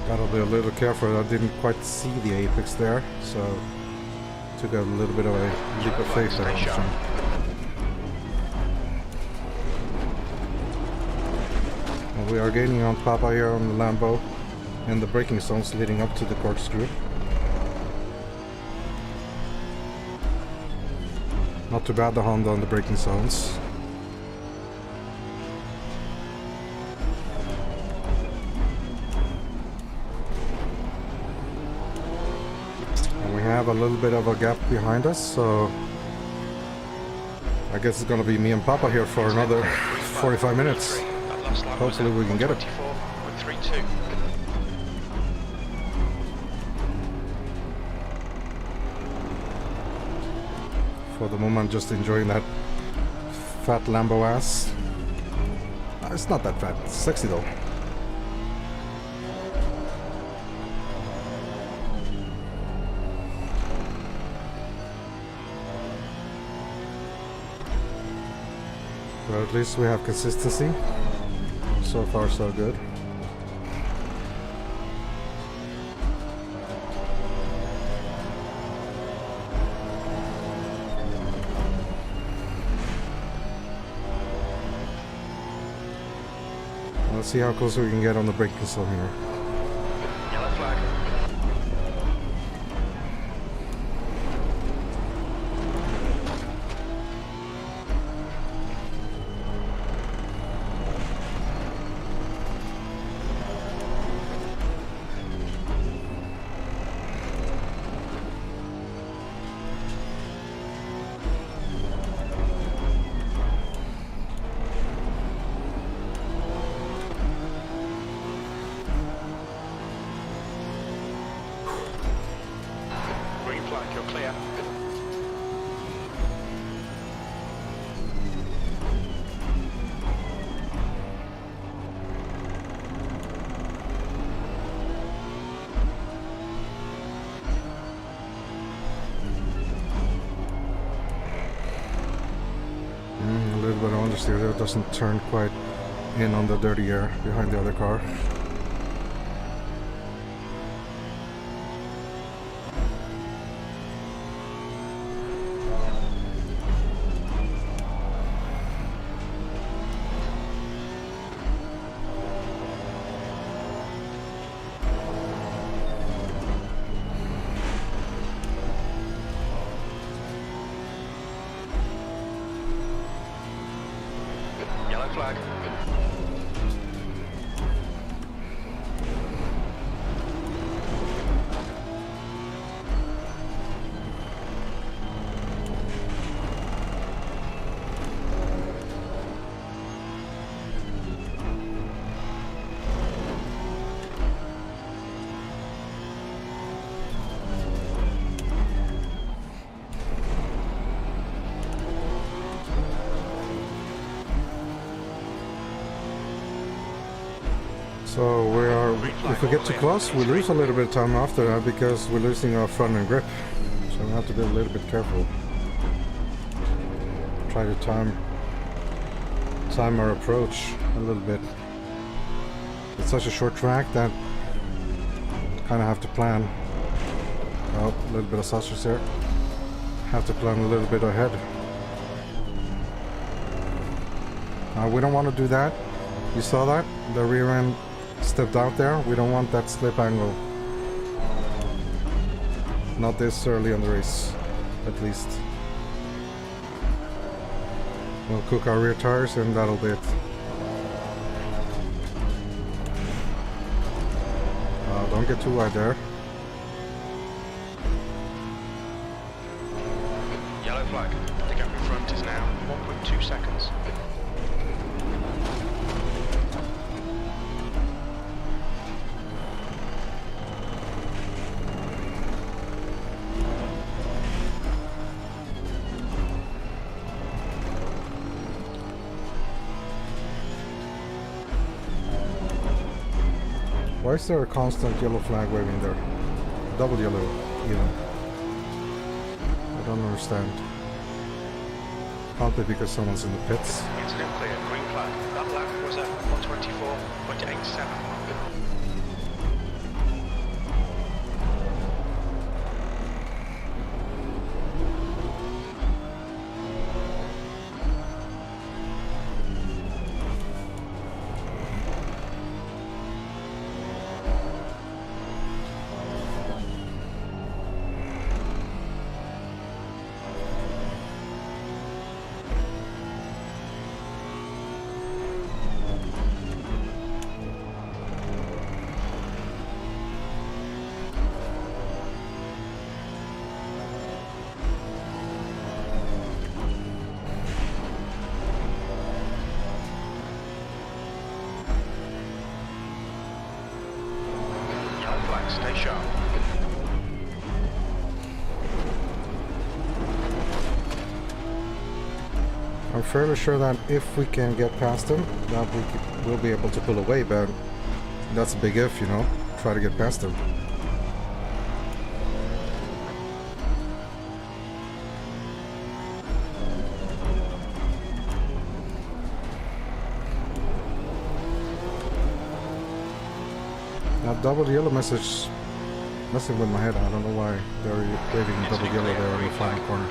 Gotta be a little careful. I didn't quite see the apex there, so took a little bit of a leap of faith there. And we are gaining on Papa here on the Lambo in the braking zones leading up to the corkscrew. Not too bad, the Honda on the braking zones. Have a little bit of a gap behind us, so I guess it's gonna be me and Papa here for another 45 minutes. Hopefully we can get it. For the moment, just enjoying that fat Lambo ass. It's not that fat, it's sexy though. But at least we have consistency. So far so good. Let's see how close we can get on the braking zone here. Yellow flag. You're clear. A little bit of understeer there, doesn't turn quite in on the dirty air behind the other car. flag. So we are, if we get too close, we lose a little bit of time after that because we're losing our front end grip. So we have to be a little bit careful. Try to time our approach a little bit. It's such a short track that kind of have to plan. Oh, a little bit of sausage there. Have to plan a little bit ahead. We don't want to do that. You saw that? The rear end stepped out there. We don't want that slip angle. Not this early in the race, at least. We'll cook our rear tires and that'll be it. Don't get too wide there. Yellow flag. The gap in front is now 1.2 seconds. Why is there a constant yellow flag waving there? Double yellow, even. I don't understand. Can't be because someone's in the pits. Incident clear, green flag. That lap was at 124.87. Stay sharp. I'm fairly sure that if we can get past him, that we'll be able to pull away, but that's a big if, you know. Try to get past him. That double yellow message messing with my head. I don't know why they're waving double yellow there in the final corner.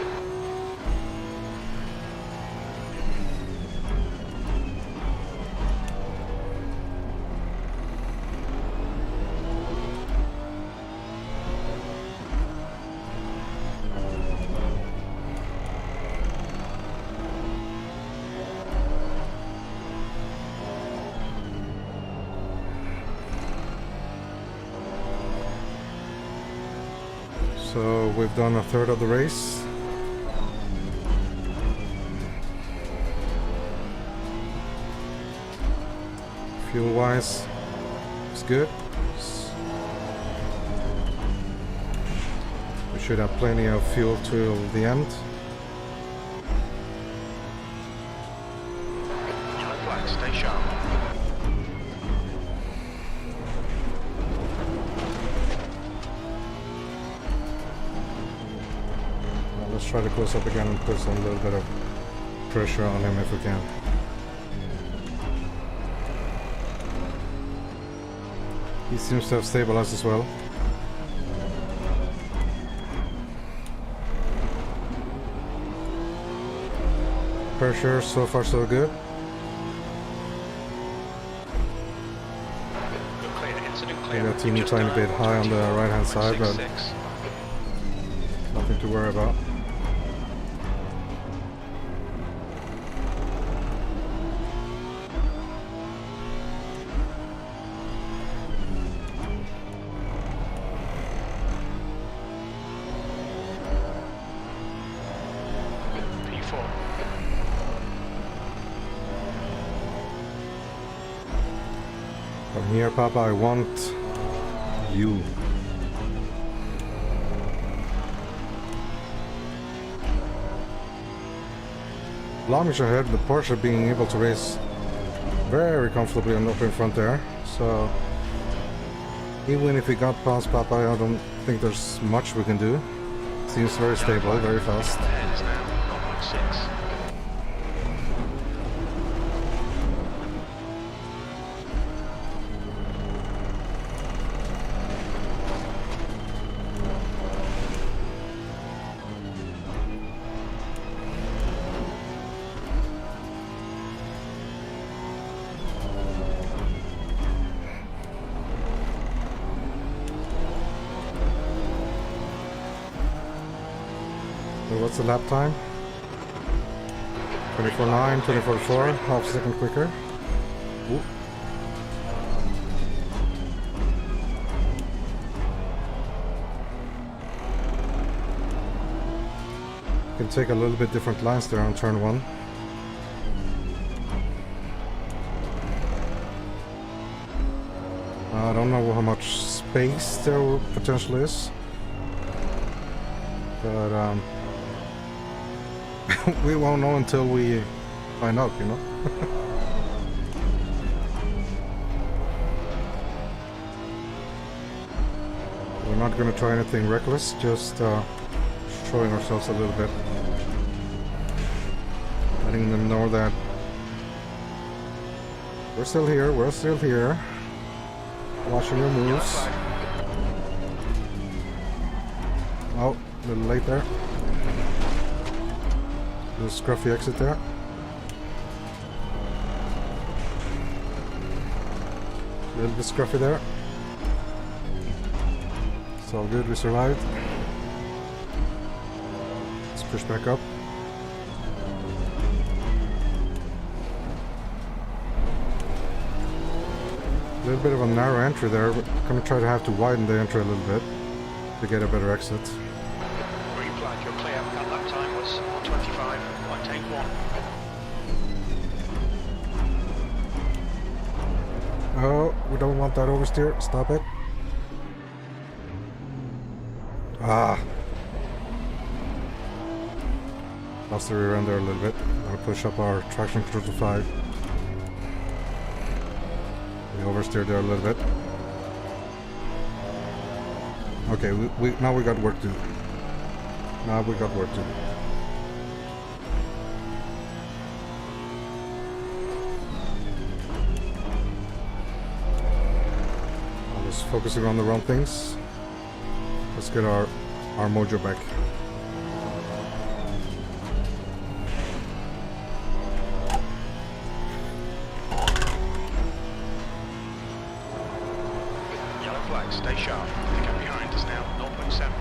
So we've done a third of the race. Fuel wise, it's good. We should have plenty of fuel till the end. Yellow flag, stay sharp. Let's try to close up again and put some little bit of pressure on him if we can. He seems to have stabilized as well. Pressure so far so good. Maybe a teeny tiny bit high on the right hand side, but nothing to worry about. Come here, Papa, I want you. Flemish ahead, the Porsche being able to race very comfortably and up in front there. So even if we got past Papa, I don't think there's much we can do. Seems very stable, very fast. Ahead is now 0.6. So what's the lap time? 24.9, 24.4, half a second quicker. Ooh. Can take a little bit different lines there on turn 1. I don't know how much space there potentially is, but we won't know until we find out, you know? We're not gonna try anything reckless, just showing ourselves a little bit. Letting them know that we're still here, Watching your moves. Oh, a little late there. Little scruffy exit there. A little bit scruffy there. It's all good, we survived. Let's push back up. A little bit of a narrow entry there. We're gonna try to have to widen the entry a little bit to get a better exit. Green flag, you're clear. That lap time was 25.81. Oh, we don't want that oversteer. Stop it. Ah. Lost the rear end there a little bit. Gonna push up our traction control to 5. We oversteered there a little bit. Okay, now we got work to do. I'll just focusing on the wrong things. Let's get our mojo back. Yellow flag, stay sharp. The gap behind is now 0.7.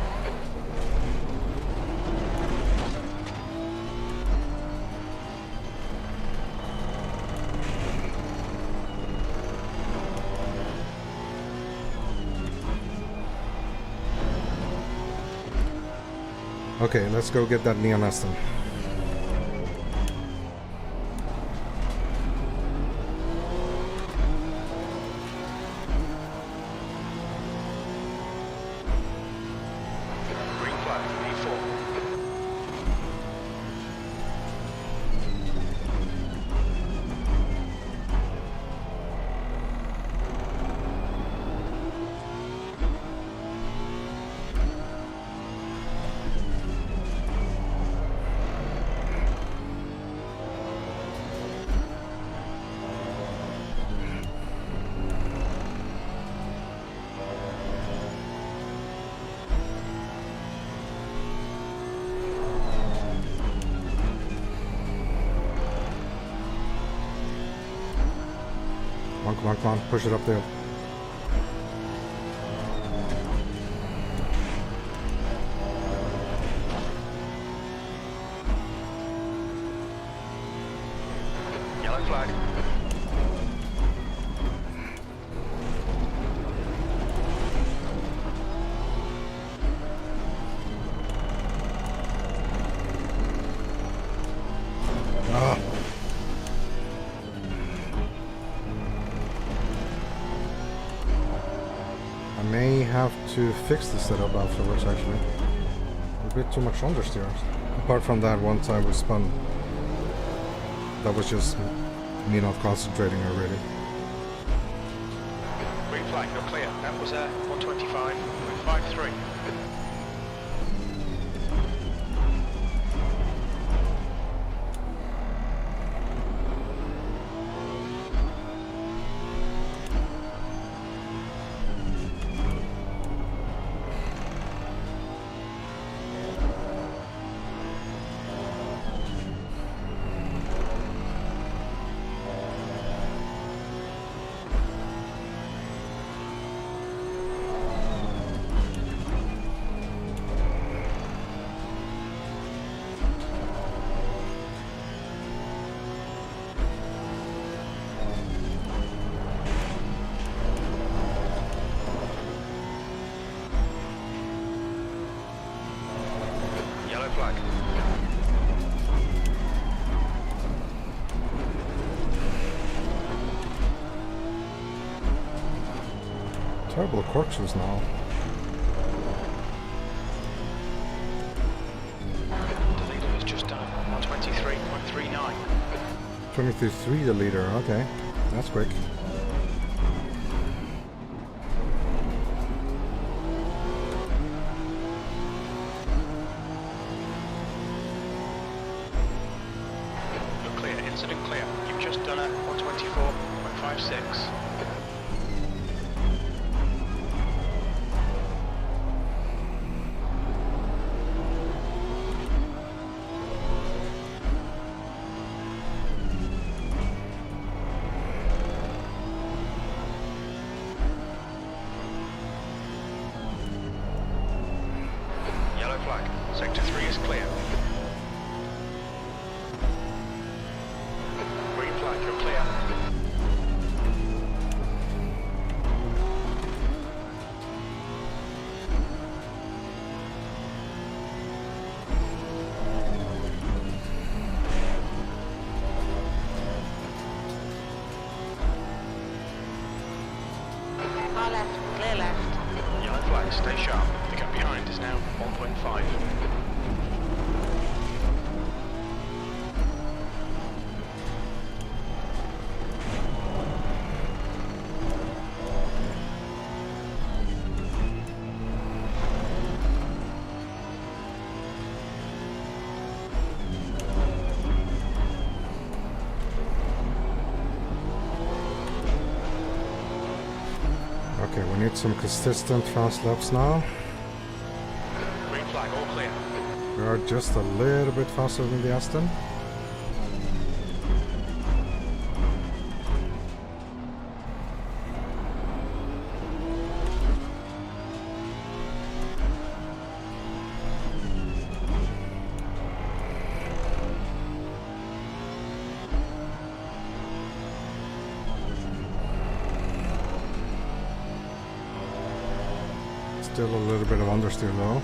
Okay, let's go get that neon Aston. Green flag, V4. Come on, push it up there. Yellow flag. have to fix the setup afterwards, actually. A bit too much understeer. Apart from that, one time we spun. That was just me not concentrating already. Green flag, you're clear. That was 125.53. Yellow flag. Terrible corkscrews now. The leader has just done 123.39. 23.3 the leader, okay. That's quick. You're clear, incident clear. You've just done 124.56. Yellow flag. Sector 3 is clear. Green flag, you're clear. Far left, clear left. Yellow flag, stay sharp. The gap behind is now 1.5. Okay, we need some consistent fast laps now. Green flag, all clear. We are just a little bit faster than the Aston. Still a little bit of understeer though.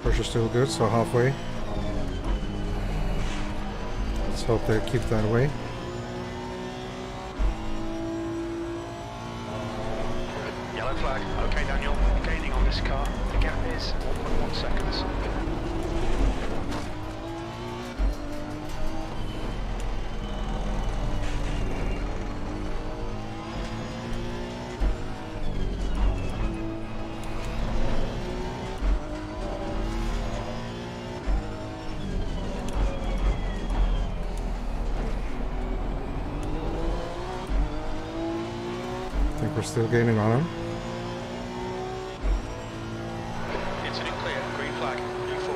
Pressure's still good, so halfway. Let's hope they keep that way. Yellow flag. Okay, Daniel. Gaining on this car. The gap is 1.1 seconds. I think we're still gaining on him. Incident clear. Green flag. U4.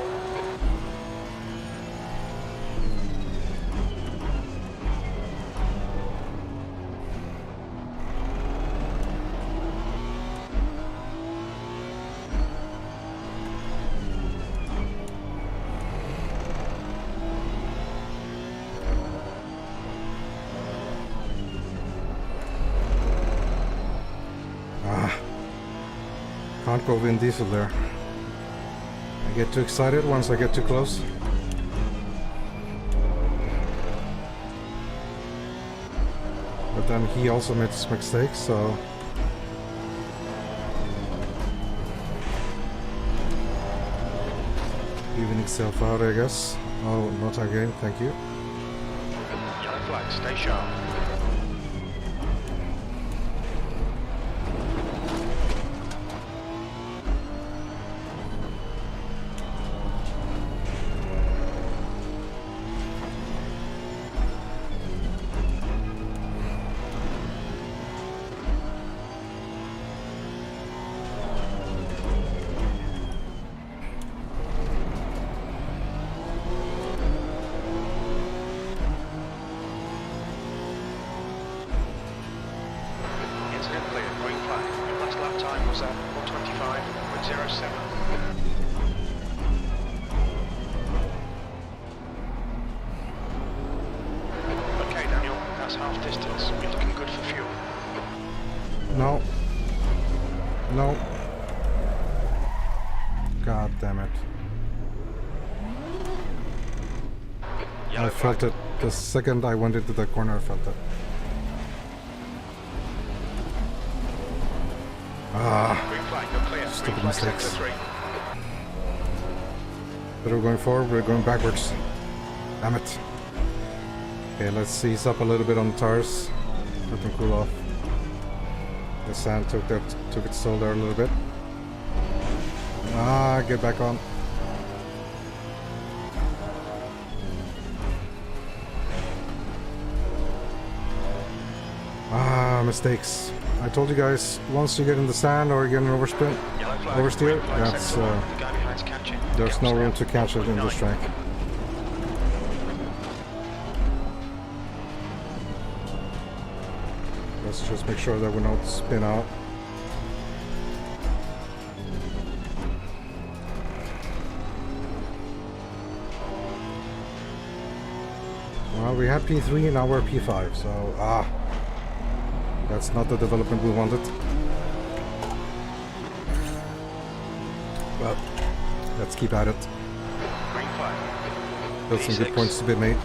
Can't go Vin Diesel there. I get too excited once I get too close. But then he also made some mistakes, so... Evening itself out, I guess. Oh, not again, thank you. Yellow flag, stay sharp. No. No. God damn it. I felt it. The second I went into the corner, I felt it. Stupid mistakes. But we're going forward, we're going backwards. Damn it. Okay, let's ease up a little bit on the tires. Let them cool off. The sand took its toll there a little bit. Get back on. Mistakes. I told you guys, once you get in the sand or you get an oversteer, that's there's no room to catch it in this track. Let's just make sure that we don't spin out. Well, we had P3 and now we're P5, so that's not the development we wanted. But let's keep at it. There's some good points to be made.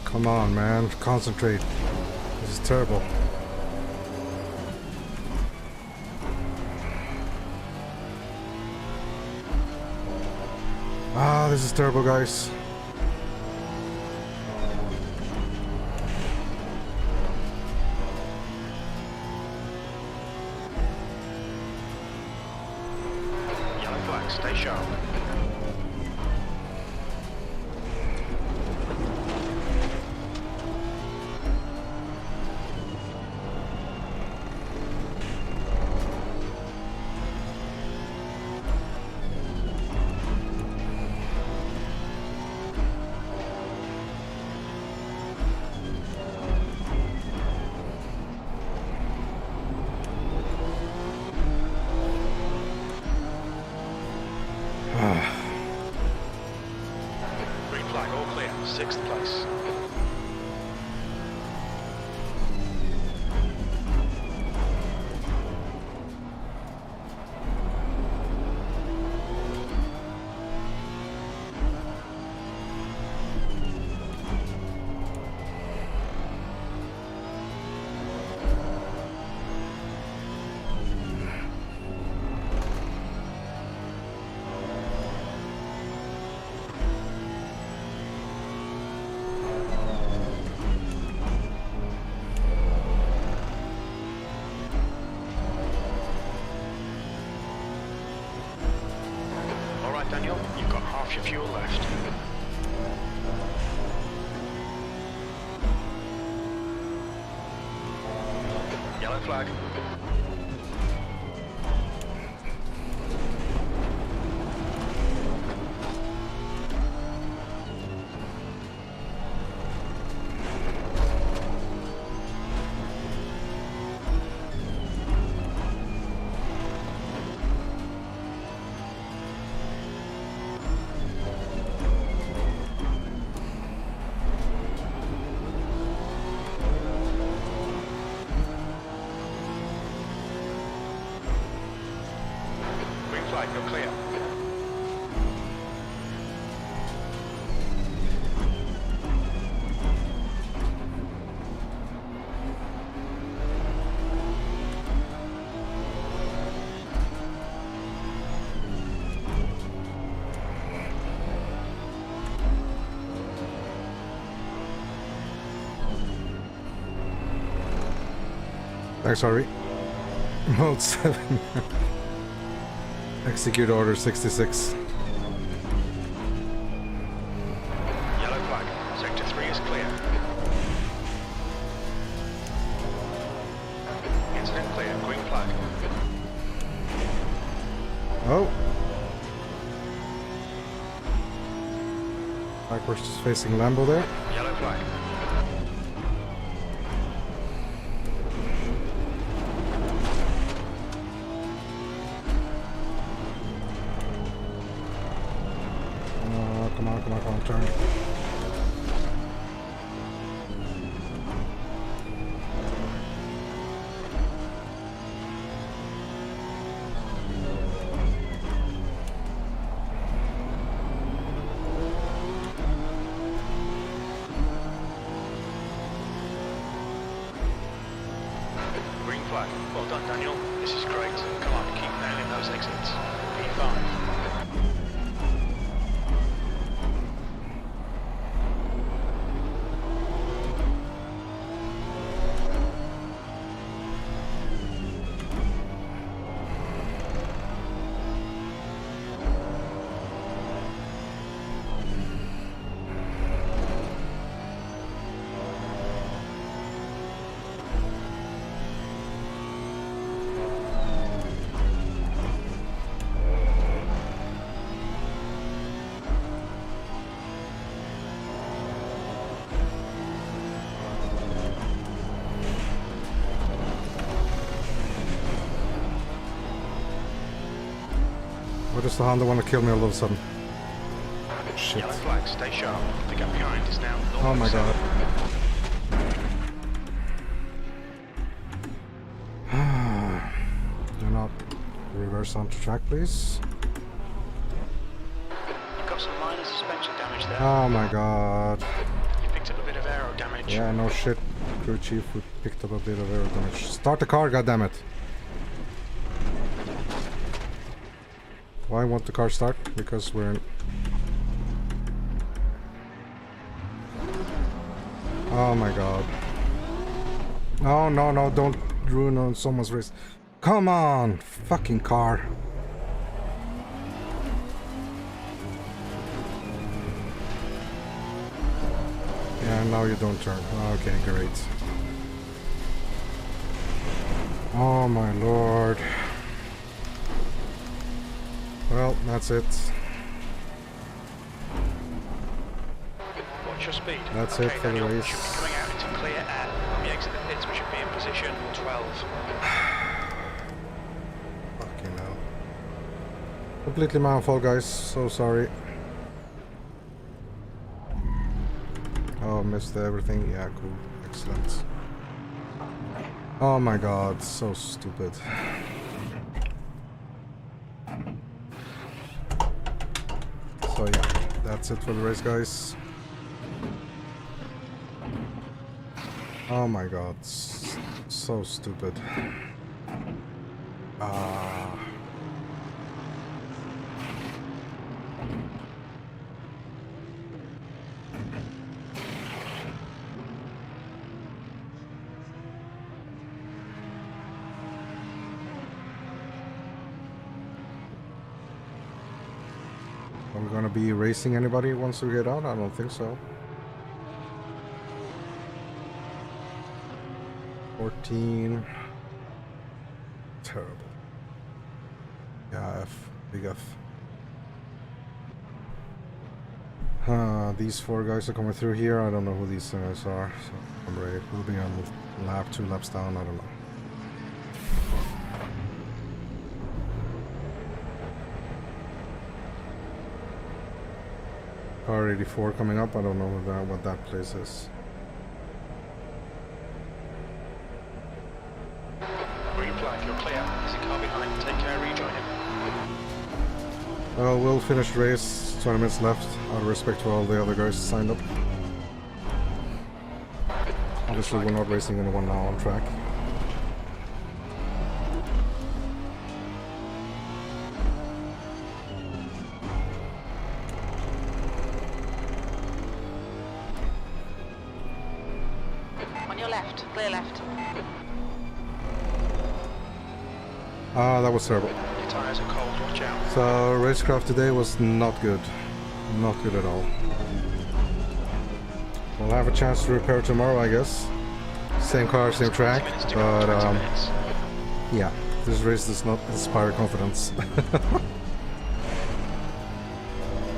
Come on, man. Concentrate. This is terrible. This is terrible, guys. Yellow flag, stay sharp. Green flag, all clear. 6th place. Daniel, you've got half your fuel left. Yellow flag. flag, you're clear. Thanks, sorry. Mode 7. Execute order 66. Yellow flag, sector 3 is clear. Incident clear, green flag. Oh. Backwards just facing Lambo there. Yellow flag. Come on, turn. Green flag. Well done, Daniel. This is great. Come on, keep nailing those exits. P5. Or does the Honda want to kill me all of a sudden? Shit. Yellow flag, stay sharp. The gap behind is now 0.7. Oh my god. Do not reverse onto track, please. You've got some minor suspension damage there. Oh my god. You picked up a bit of aero damage. Yeah, no shit. Crew chief, we picked up a bit of air damage. Start the car, goddammit. Why won't the car start? Because we're in... Oh my god. No, no, no, don't ruin on someone's race. Come on! Fucking car. Yeah, now you don't turn. Okay, great. Oh my lord. Well, that's it. Watch your speed. That's okay, it for the Daniel, race. Should be coming out into clear air. When we exit the pits, we should be in position 12. Fucking hell. Completely my fault, guys. So sorry. Oh, missed everything. Yeah, cool. Excellent. Oh my god, so stupid. So yeah, that's it for the race, guys. Oh my god, so stupid. Are we gonna be racing anybody once we get out? I don't think so. 14. Terrible. Yeah, F. Big F. These four guys are coming through here. I don't know who these guys are. So I'm ready. We'll be on lap 2 laps down. I don't know. Car 84 coming up. I don't know what that place is. Green flag, you're clear. There's a car behind. Take care, rejoin him. Well, we'll finish the race. 20 minutes left. Out of respect to all the other guys signed up. Obviously, we're not racing anyone now on track. On your left, clear left. Ah, that was terrible. Your tyres are cold, watch out. So, racecraft today was not good. Not good at all. We'll have a chance to repair tomorrow, I guess. Same car, same track, but yeah, this race does not inspire confidence.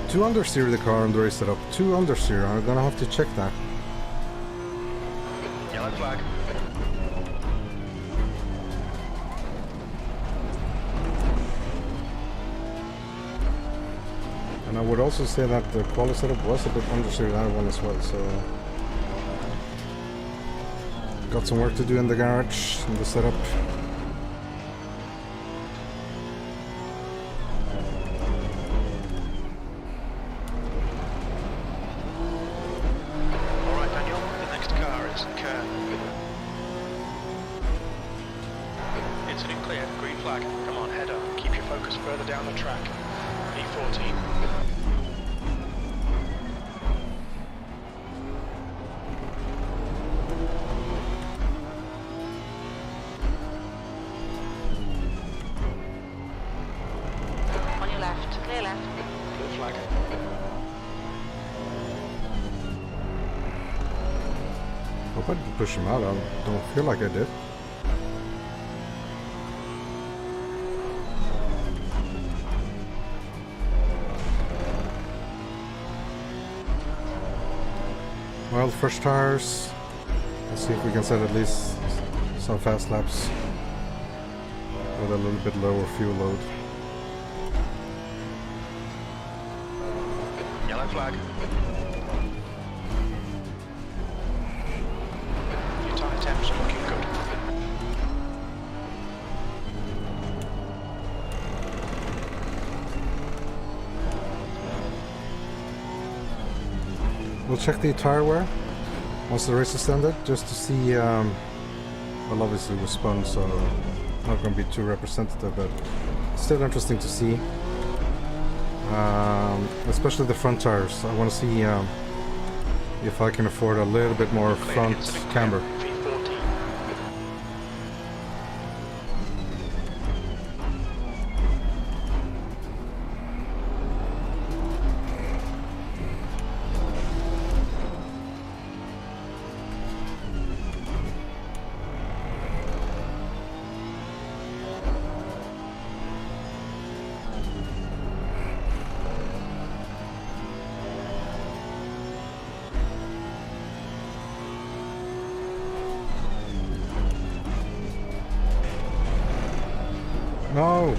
Too understeer the car on the race setup. Too understeer. I'm gonna have to check that. Yellow flag. And I would also say that the quali setup was a bit understeer that one as well, so... Got some work to do in the garage, in the setup. Alright Daniel, the next car is Kern. Incident clear, green flag. Come on, head up. Keep your focus further down the track. P14. On your left, clear left. Blue flag. Hope I didn't push him out. I don't feel like I did. Well, fresh tires. Let's see if we can set at least some fast laps with a little bit lower fuel load. Yellow flag. Your tyre temps are looking good. We'll check the tire wear once the race is ended, just to see. Well, obviously we spun, so not going to be too representative, but still interesting to see. Especially the front tires. I want to see if I can afford a little bit more front camber. V14. No!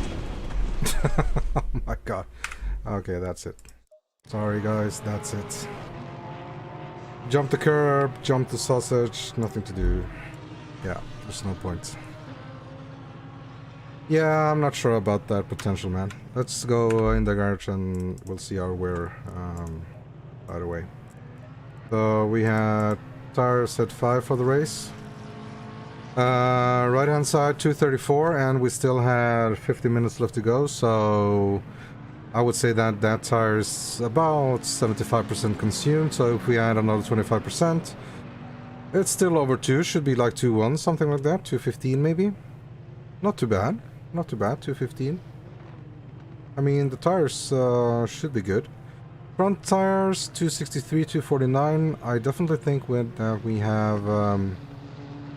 Oh my god. Okay, that's it. Sorry guys, that's it. Jump the curb, jump the sausage, nothing to do. Yeah, there's no point. Yeah, I'm not sure about that potential, man. Let's go in the garage and we'll see our wear by the way. So we had tires at 5 for the race. Right hand side 234, and we still had 50 minutes left to go, so I would say that that tire is about 75% consumed. So if we add another 25%, it's still over 2, should be like 2.1, something like that, 2.15 maybe. Not too bad, not too bad, 2.15. I mean, the tires should be good. Front tires 263, 249. I definitely think with we have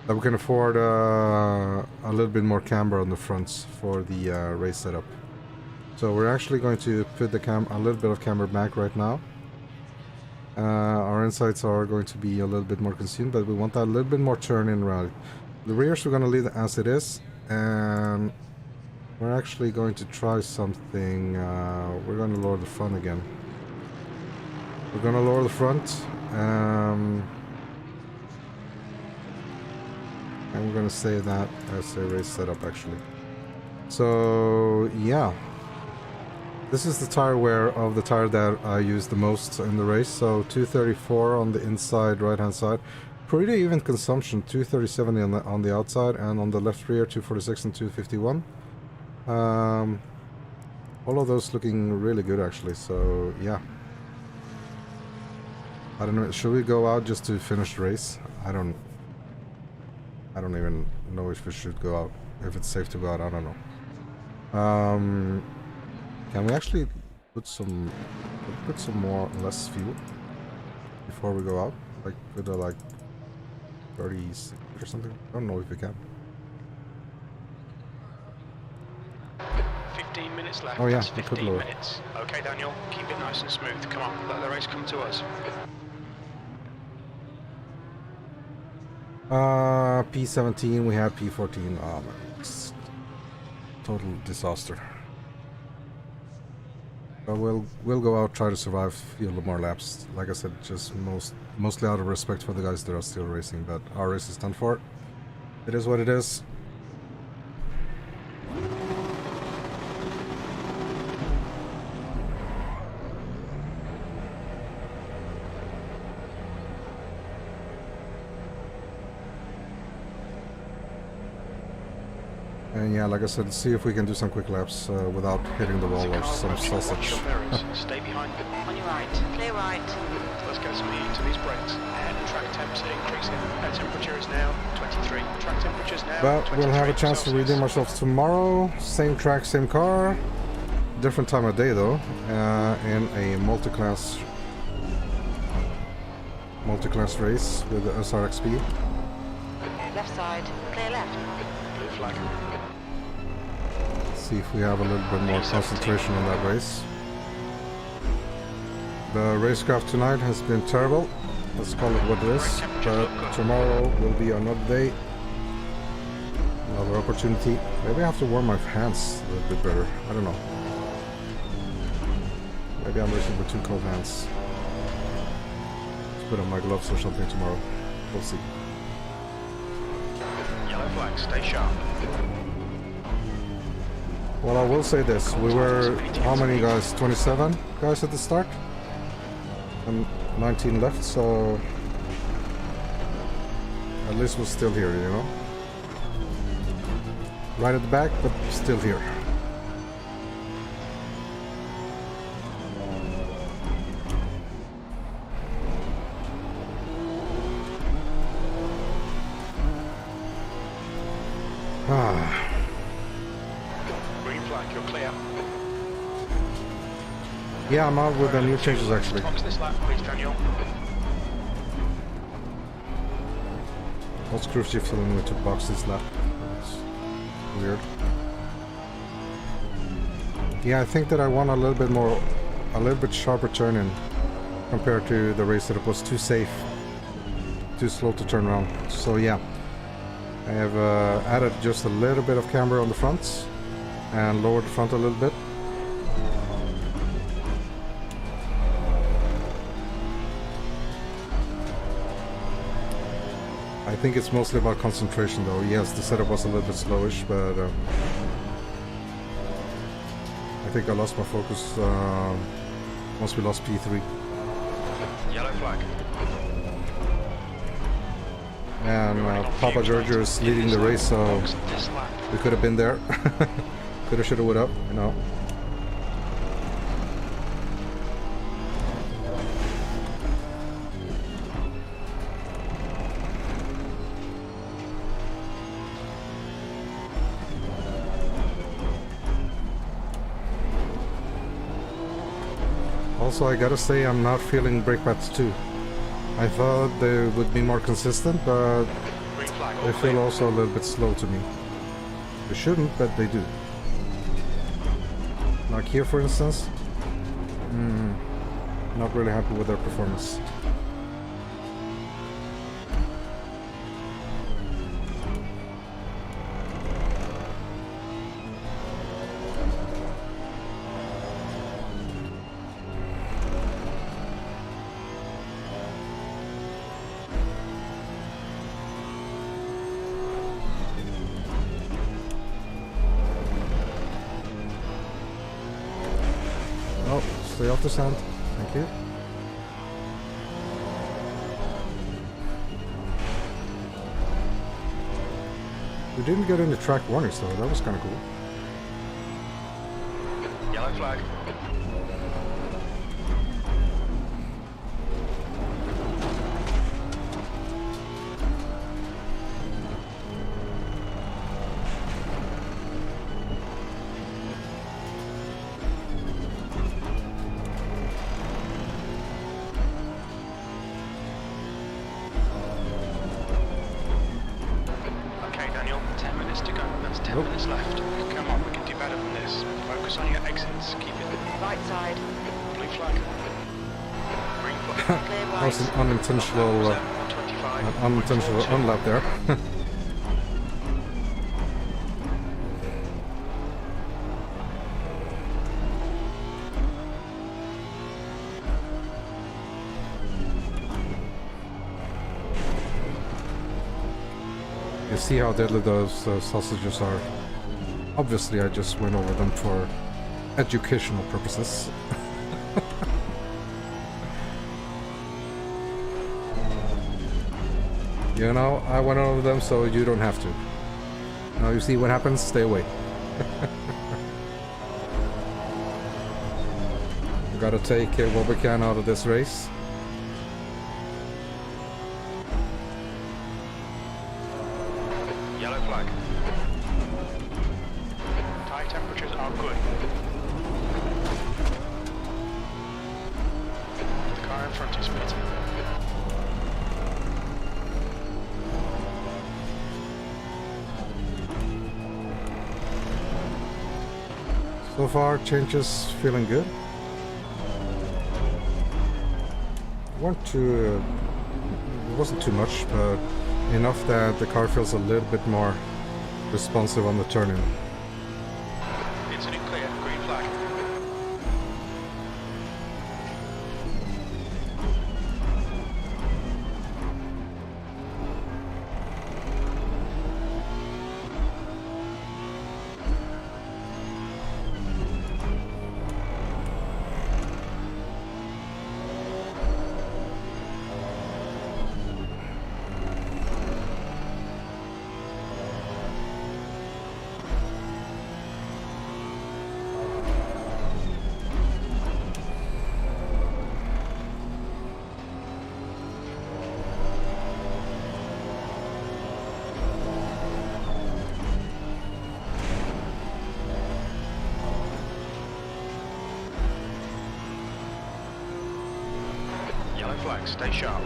that we can afford a little bit more camber on the fronts for the race setup. So we're actually going to put a little bit of camber back right now. Our insides are going to be a little bit more consumed, but we want that a little bit more turn in rally. The rears we're going to leave as it is, and we're actually going to try something. We're going to lower the front again. We're going to lower the front. I'm gonna save that as a race setup actually. So yeah, This is the tire wear of the tire that I used the most in the race. So 234 on the inside, right hand side. Pretty even consumption, 237 on the outside, and on the left rear 246 and 251. All of those looking really good actually, so yeah. I don't know, should we go out just to finish the race? I don't even know if we should go out. If it's safe to go out, I don't know. Can we actually put some more less fuel before we go out? Like with a like 36 or something? I don't know if we can. 15 minutes left. Oh yeah, That's we could 15 lower. minutes. Okay, Daniel, keep it nice and smooth. Come on, let the race come to us. P17, we had P14. Oh man, it's total disaster. But we'll go out, try to survive a few more laps. Like I said, just mostly out of respect for the guys that are still racing. But our race is done for. It is what it is. And yeah, like I said, see if we can do some quick laps without hitting the wall or some sausage. Stay behind. On your right. Clear right. Let's get some heat to these brakes. And track temps increasing. Temperature is now 23. Track temperature is now But we'll have a chance to Celsius. redeem ourselves tomorrow. Same track, same car. Different time of day though. In a multi-class race with the SRXP. Left side. Clear left. Blue flag. See if we have a little bit more concentration on that race. The racecraft tonight has been terrible. Let's call it what it is. But tomorrow will be another day. Another opportunity. Maybe I have to warm my hands a little bit better. I don't know. Maybe I'm racing with too cold hands. Let's put on my gloves or something tomorrow. We'll see. Yellow flag. Stay sharp. Well, I will say this. We were, how many guys? 27 guys at the start? And 19 left, so at least we're still here, you know? Right at the back, but still here. Green flag. You're clear. Yeah, I'm out with the new changes actually. Box this lap, please, Daniel. What's crew chief telling me to box this lap? That's weird. Yeah, I think that I want a little bit sharper turn-in compared to the race that it was too safe, too slow to turn around. So yeah, I have added just a little bit of camber on the fronts and lowered the front a little bit. I think it's mostly about concentration though. Yes, the setup was a little bit slowish, but I think I lost my focus once we lost P3. Yellow flag. And Papa Giorgio is leading the race, so Box this lap. we could have been there. Coulda, shoulda, woulda, you know. Also, I gotta say, I'm not feeling brake pads too. I thought they would be more consistent, but Green flag. All they clear. feel also a little bit slow to me. They shouldn't, but they do. Like here, for instance. Not really happy with their performance. Stay off the sand. Thank you. We didn't get any track warnings though, that was kind of cool. Yellow flag. Okay, Daniel, 10 minutes to go. That's 10 Nope. minutes left. Come on, we can do better than this. Focus on your exits. Keep it. Right side. Blue flag. Green flag. Clear That was right. an unintentional, 125. unintentional unlap there. You see how deadly those sausages are. Obviously, I just went over them for educational purposes. You know, I went over them so you don't have to. Now you see what happens? Stay away. We gotta take what we can out of this race. Yellow flag. Tire temperatures are good. The car in front is better. So far, changes feeling good. Weren't too, it wasn't too much, but enough that the car feels a little bit more responsive on the turning. Incident clear. Green flag. Yellow flag. Stay sharp.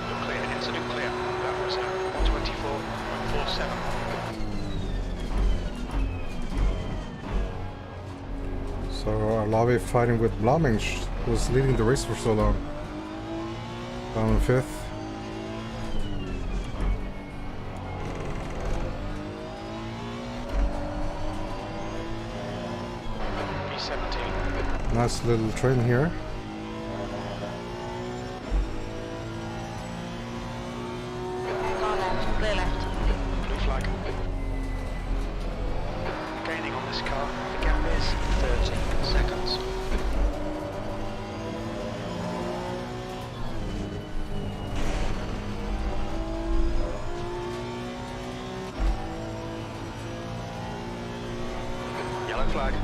You're clear. Incident clear. That was 124.47. So our lobby fighting with Blaming was leading the race for so long. Down in fifth. B17. Nice little train here. Car left. Clear left. Blue flag. Gaining on this car. The gap is 30 seconds. Yellow flag.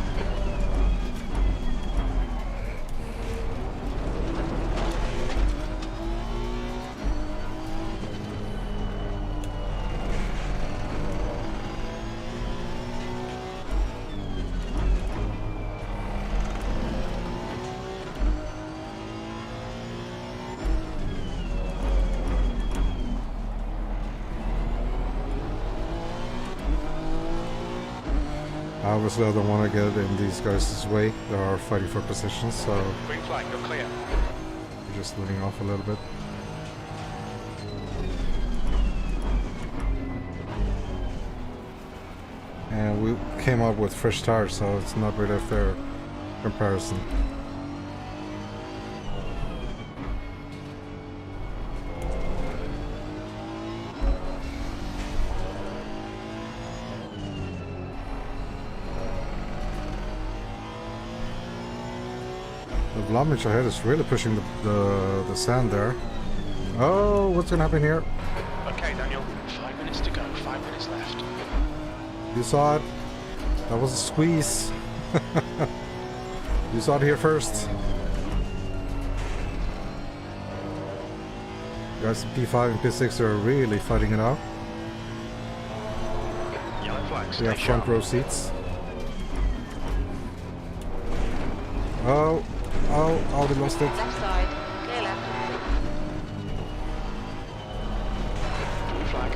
obviously I don't want to get in these guys' way. They are fighting for positions, so Green flag, you're clear. we're just leaning off a little bit. And we came up with fresh tires, so it's not really a fair comparison. The Vlamich ahead is really pushing the sand there. Oh, what's gonna happen here? Okay, Daniel, 5 minutes to go, 5 minutes left. You saw it. That was a squeeze. You saw it here first. Guys, P5 and P6 are really fighting it out. Yellow flag, We stay have sharp. front row seats. Oh, we lost it. Left side. Clear left. Blue flag.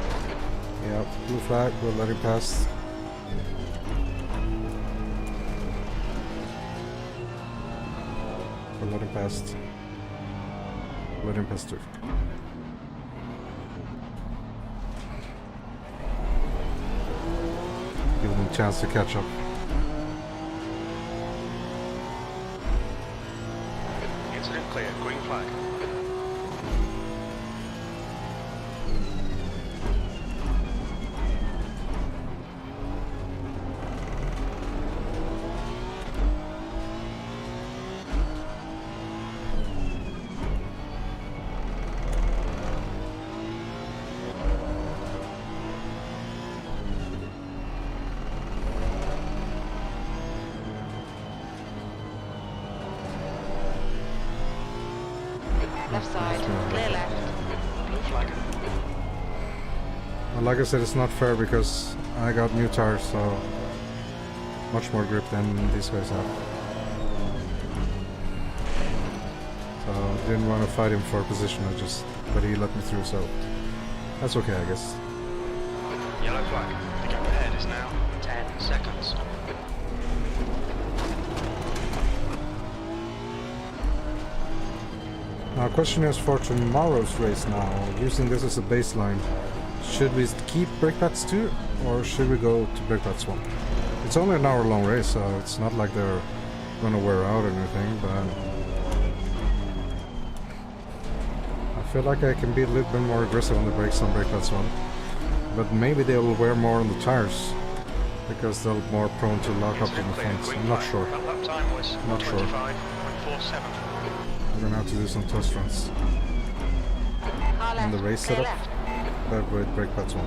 Yeah, blue flag, we'll let him pass. We'll let him pass. Let him pass too. Give him a chance to catch up. Incident clear, green flag. Left side. Clear left. Blue flag. Well, like I said, it's not fair because I got new tires, so much more grip than these guys have. So didn't want to fight him for a position, but he let me through, so that's okay, I guess. Yellow flag. The gap ahead is now 10 seconds. Now, question is for tomorrow's race now, using this as a baseline, should we keep brake pads 2 or should we go to brake pads 1? It's only an hour long race, so it's not like they're gonna wear out or anything, but I feel like I can be a little bit more aggressive on the brakes on brake pads 1. But maybe they will wear more on the tires because they're more prone to lock up in the front. I'm not sure. That lap time was Not sure. 25.47. I'm gonna have to do some test runs Car in left. the race Clear setup. left. But with brake pads 1.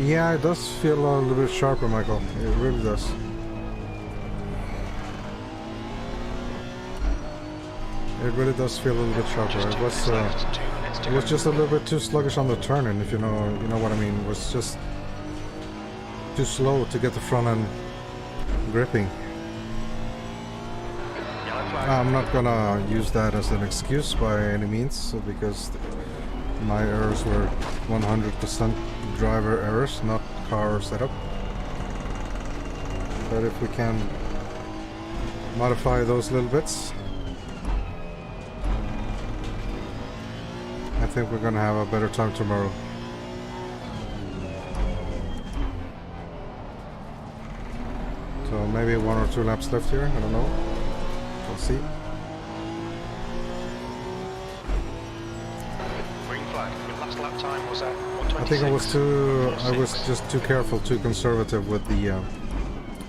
Yeah, it does feel a little bit sharper, Michael. It really does. It really does feel a little bit sharper. Just 2 minutes left, 2 minutes to It was go. just a little bit too sluggish on the turn-in, if you know what I mean. It was just too slow to get the front end gripping. Yellow flag. I'm not gonna use that as an excuse by any means, because my errors were 100% driver errors, not car setup. But if we can modify those little bits, I think we're gonna have a better time tomorrow. So maybe 1 or 2 laps left here, I don't know. We'll see. Green flag. Your last lap time was at 126. I think I was just too careful, too conservative with the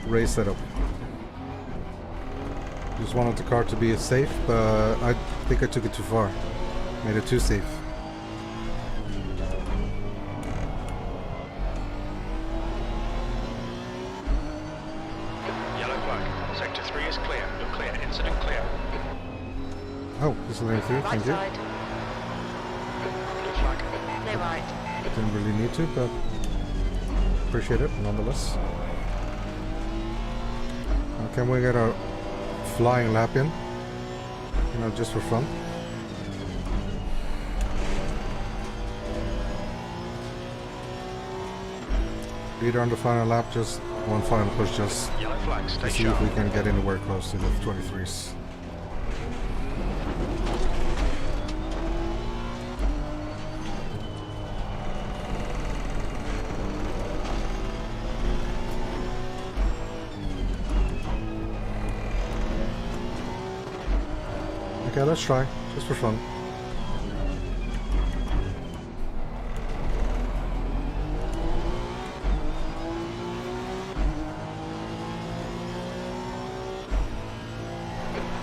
race setup. Just wanted the car to be safe, but I think I took it too far. Made it too safe. Yellow flag. Sector 3 is clear. You're clear. Incident clear. Oh, this is lane through, Right thank you. side. Blue flag. Clear right. Didn't really need to, but appreciate it nonetheless. Can we get a flying lap in? You know, just for fun. Either on the final lap, just one final push, just Yellow flag, stay to see sharp. if we can get anywhere close to the 23s. Okay, let's try, just for fun.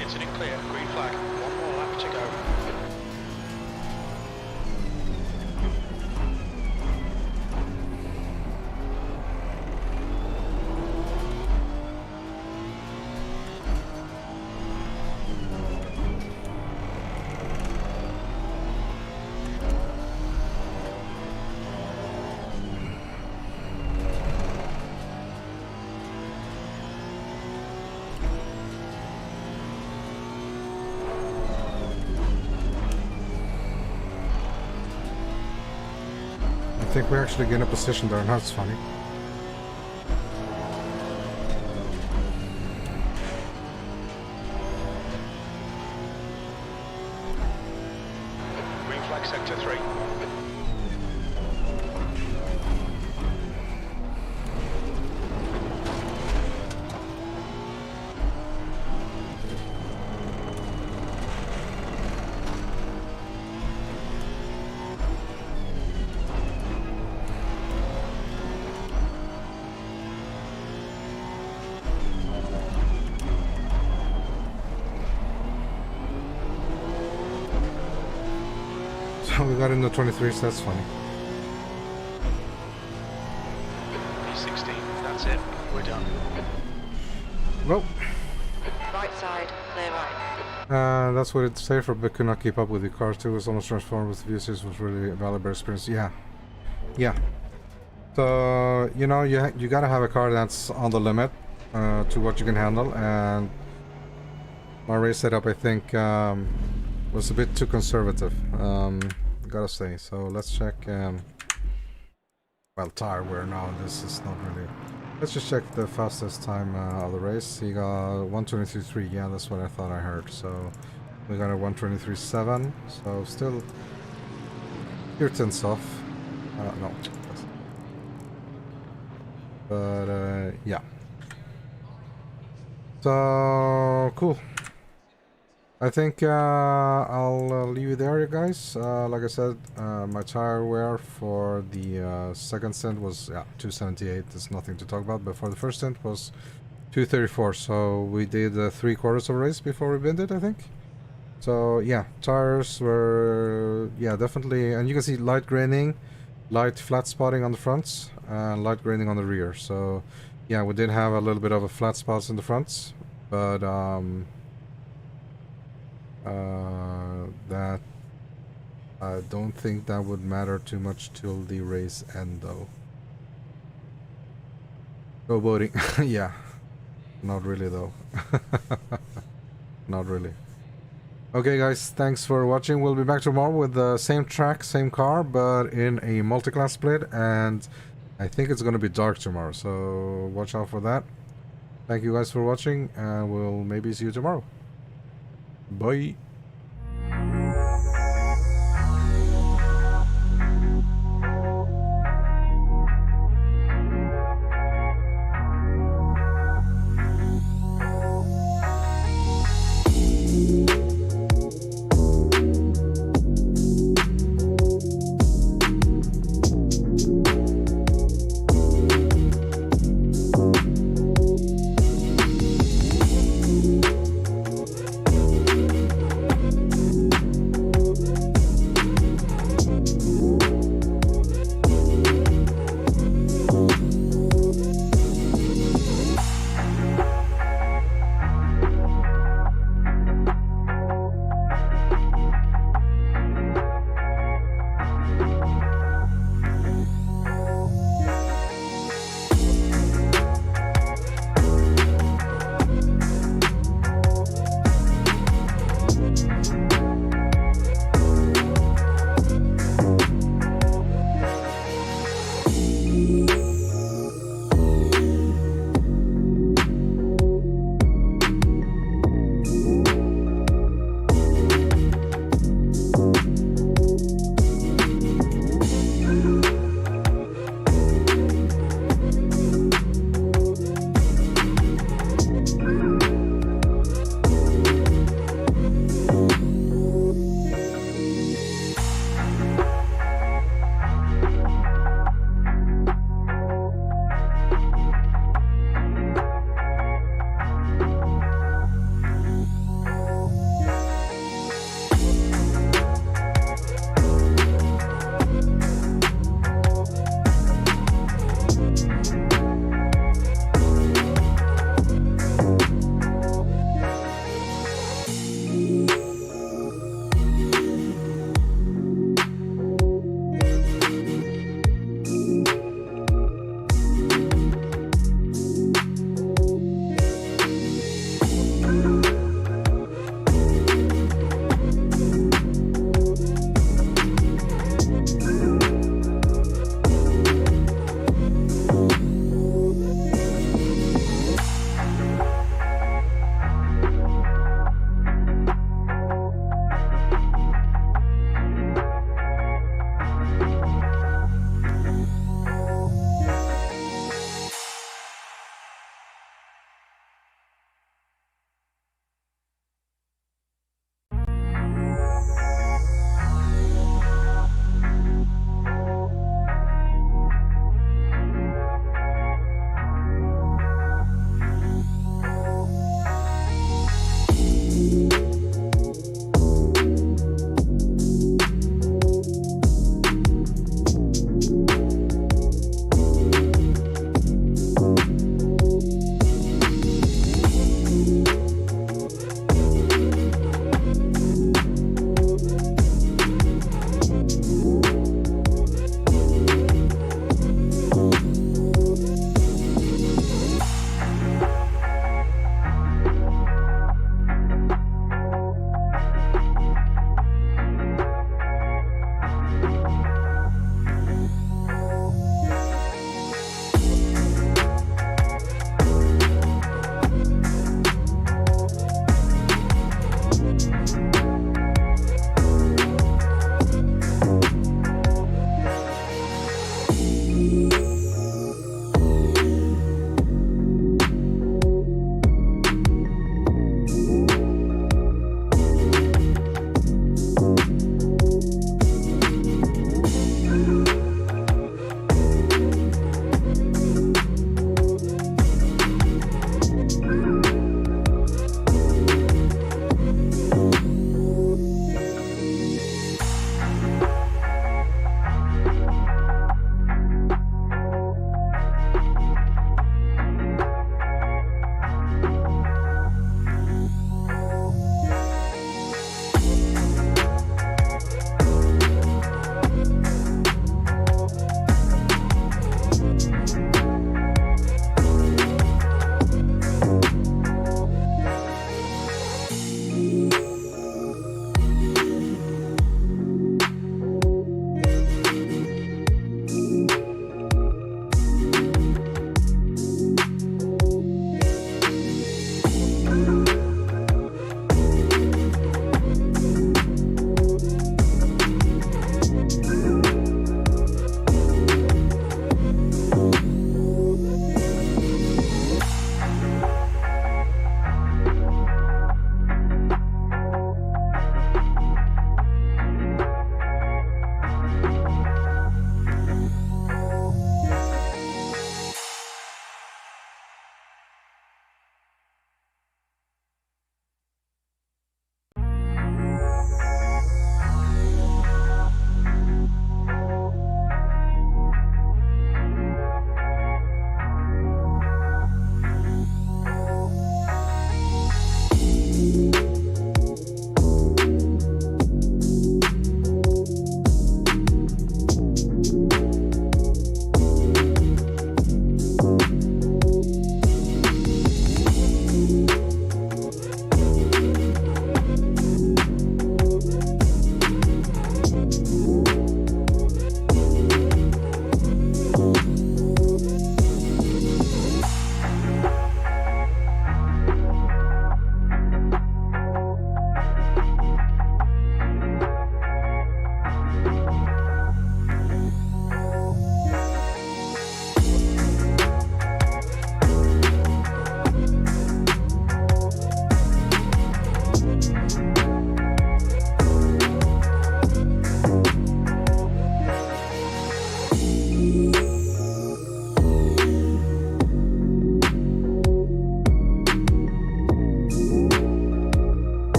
Incident clear, green flag. One more lap to go. I think we actually gain a position there, and that's funny. Green flag, sector 3. So we got in the 23s, that's funny. P16, that's it. We're done. Well, Right side, clear right. that's what it's safer, but could not keep up with the car too. Was almost transformed with the VSS, was really a valuable experience. Yeah. So you know, you gotta have a car that's on the limit to what you can handle, and my race setup, I think, was a bit too conservative. Gotta say. So let's check. Well, tire wear now. This is not really. Let's just check the fastest time of the race. He got 1:23.3. Yeah, that's what I thought I heard. So we got a 1:23.7. So still, your tenths off. No. But yeah. So cool. I think I'll leave you there, you guys. Like I said, my tire wear for the second stint was 278. There's nothing to talk about. But for the first stint was 234. So we did 3/4 of a race before we bended, I think. So yeah, tires were definitely, and you can see light graining, light flat spotting on the fronts, and light graining on the rear. So yeah, we did have a little bit of a flat spots in the fronts, but that I don't think that would matter too much till the race end, though. Go boating. Yeah, not really though. Not really. Okay guys, thanks for watching. We'll be back tomorrow with the same track, same car, but in a multi-class split, and I think it's gonna be dark tomorrow, so watch out for that. Thank you guys for watching, and we'll maybe see you tomorrow. Bye.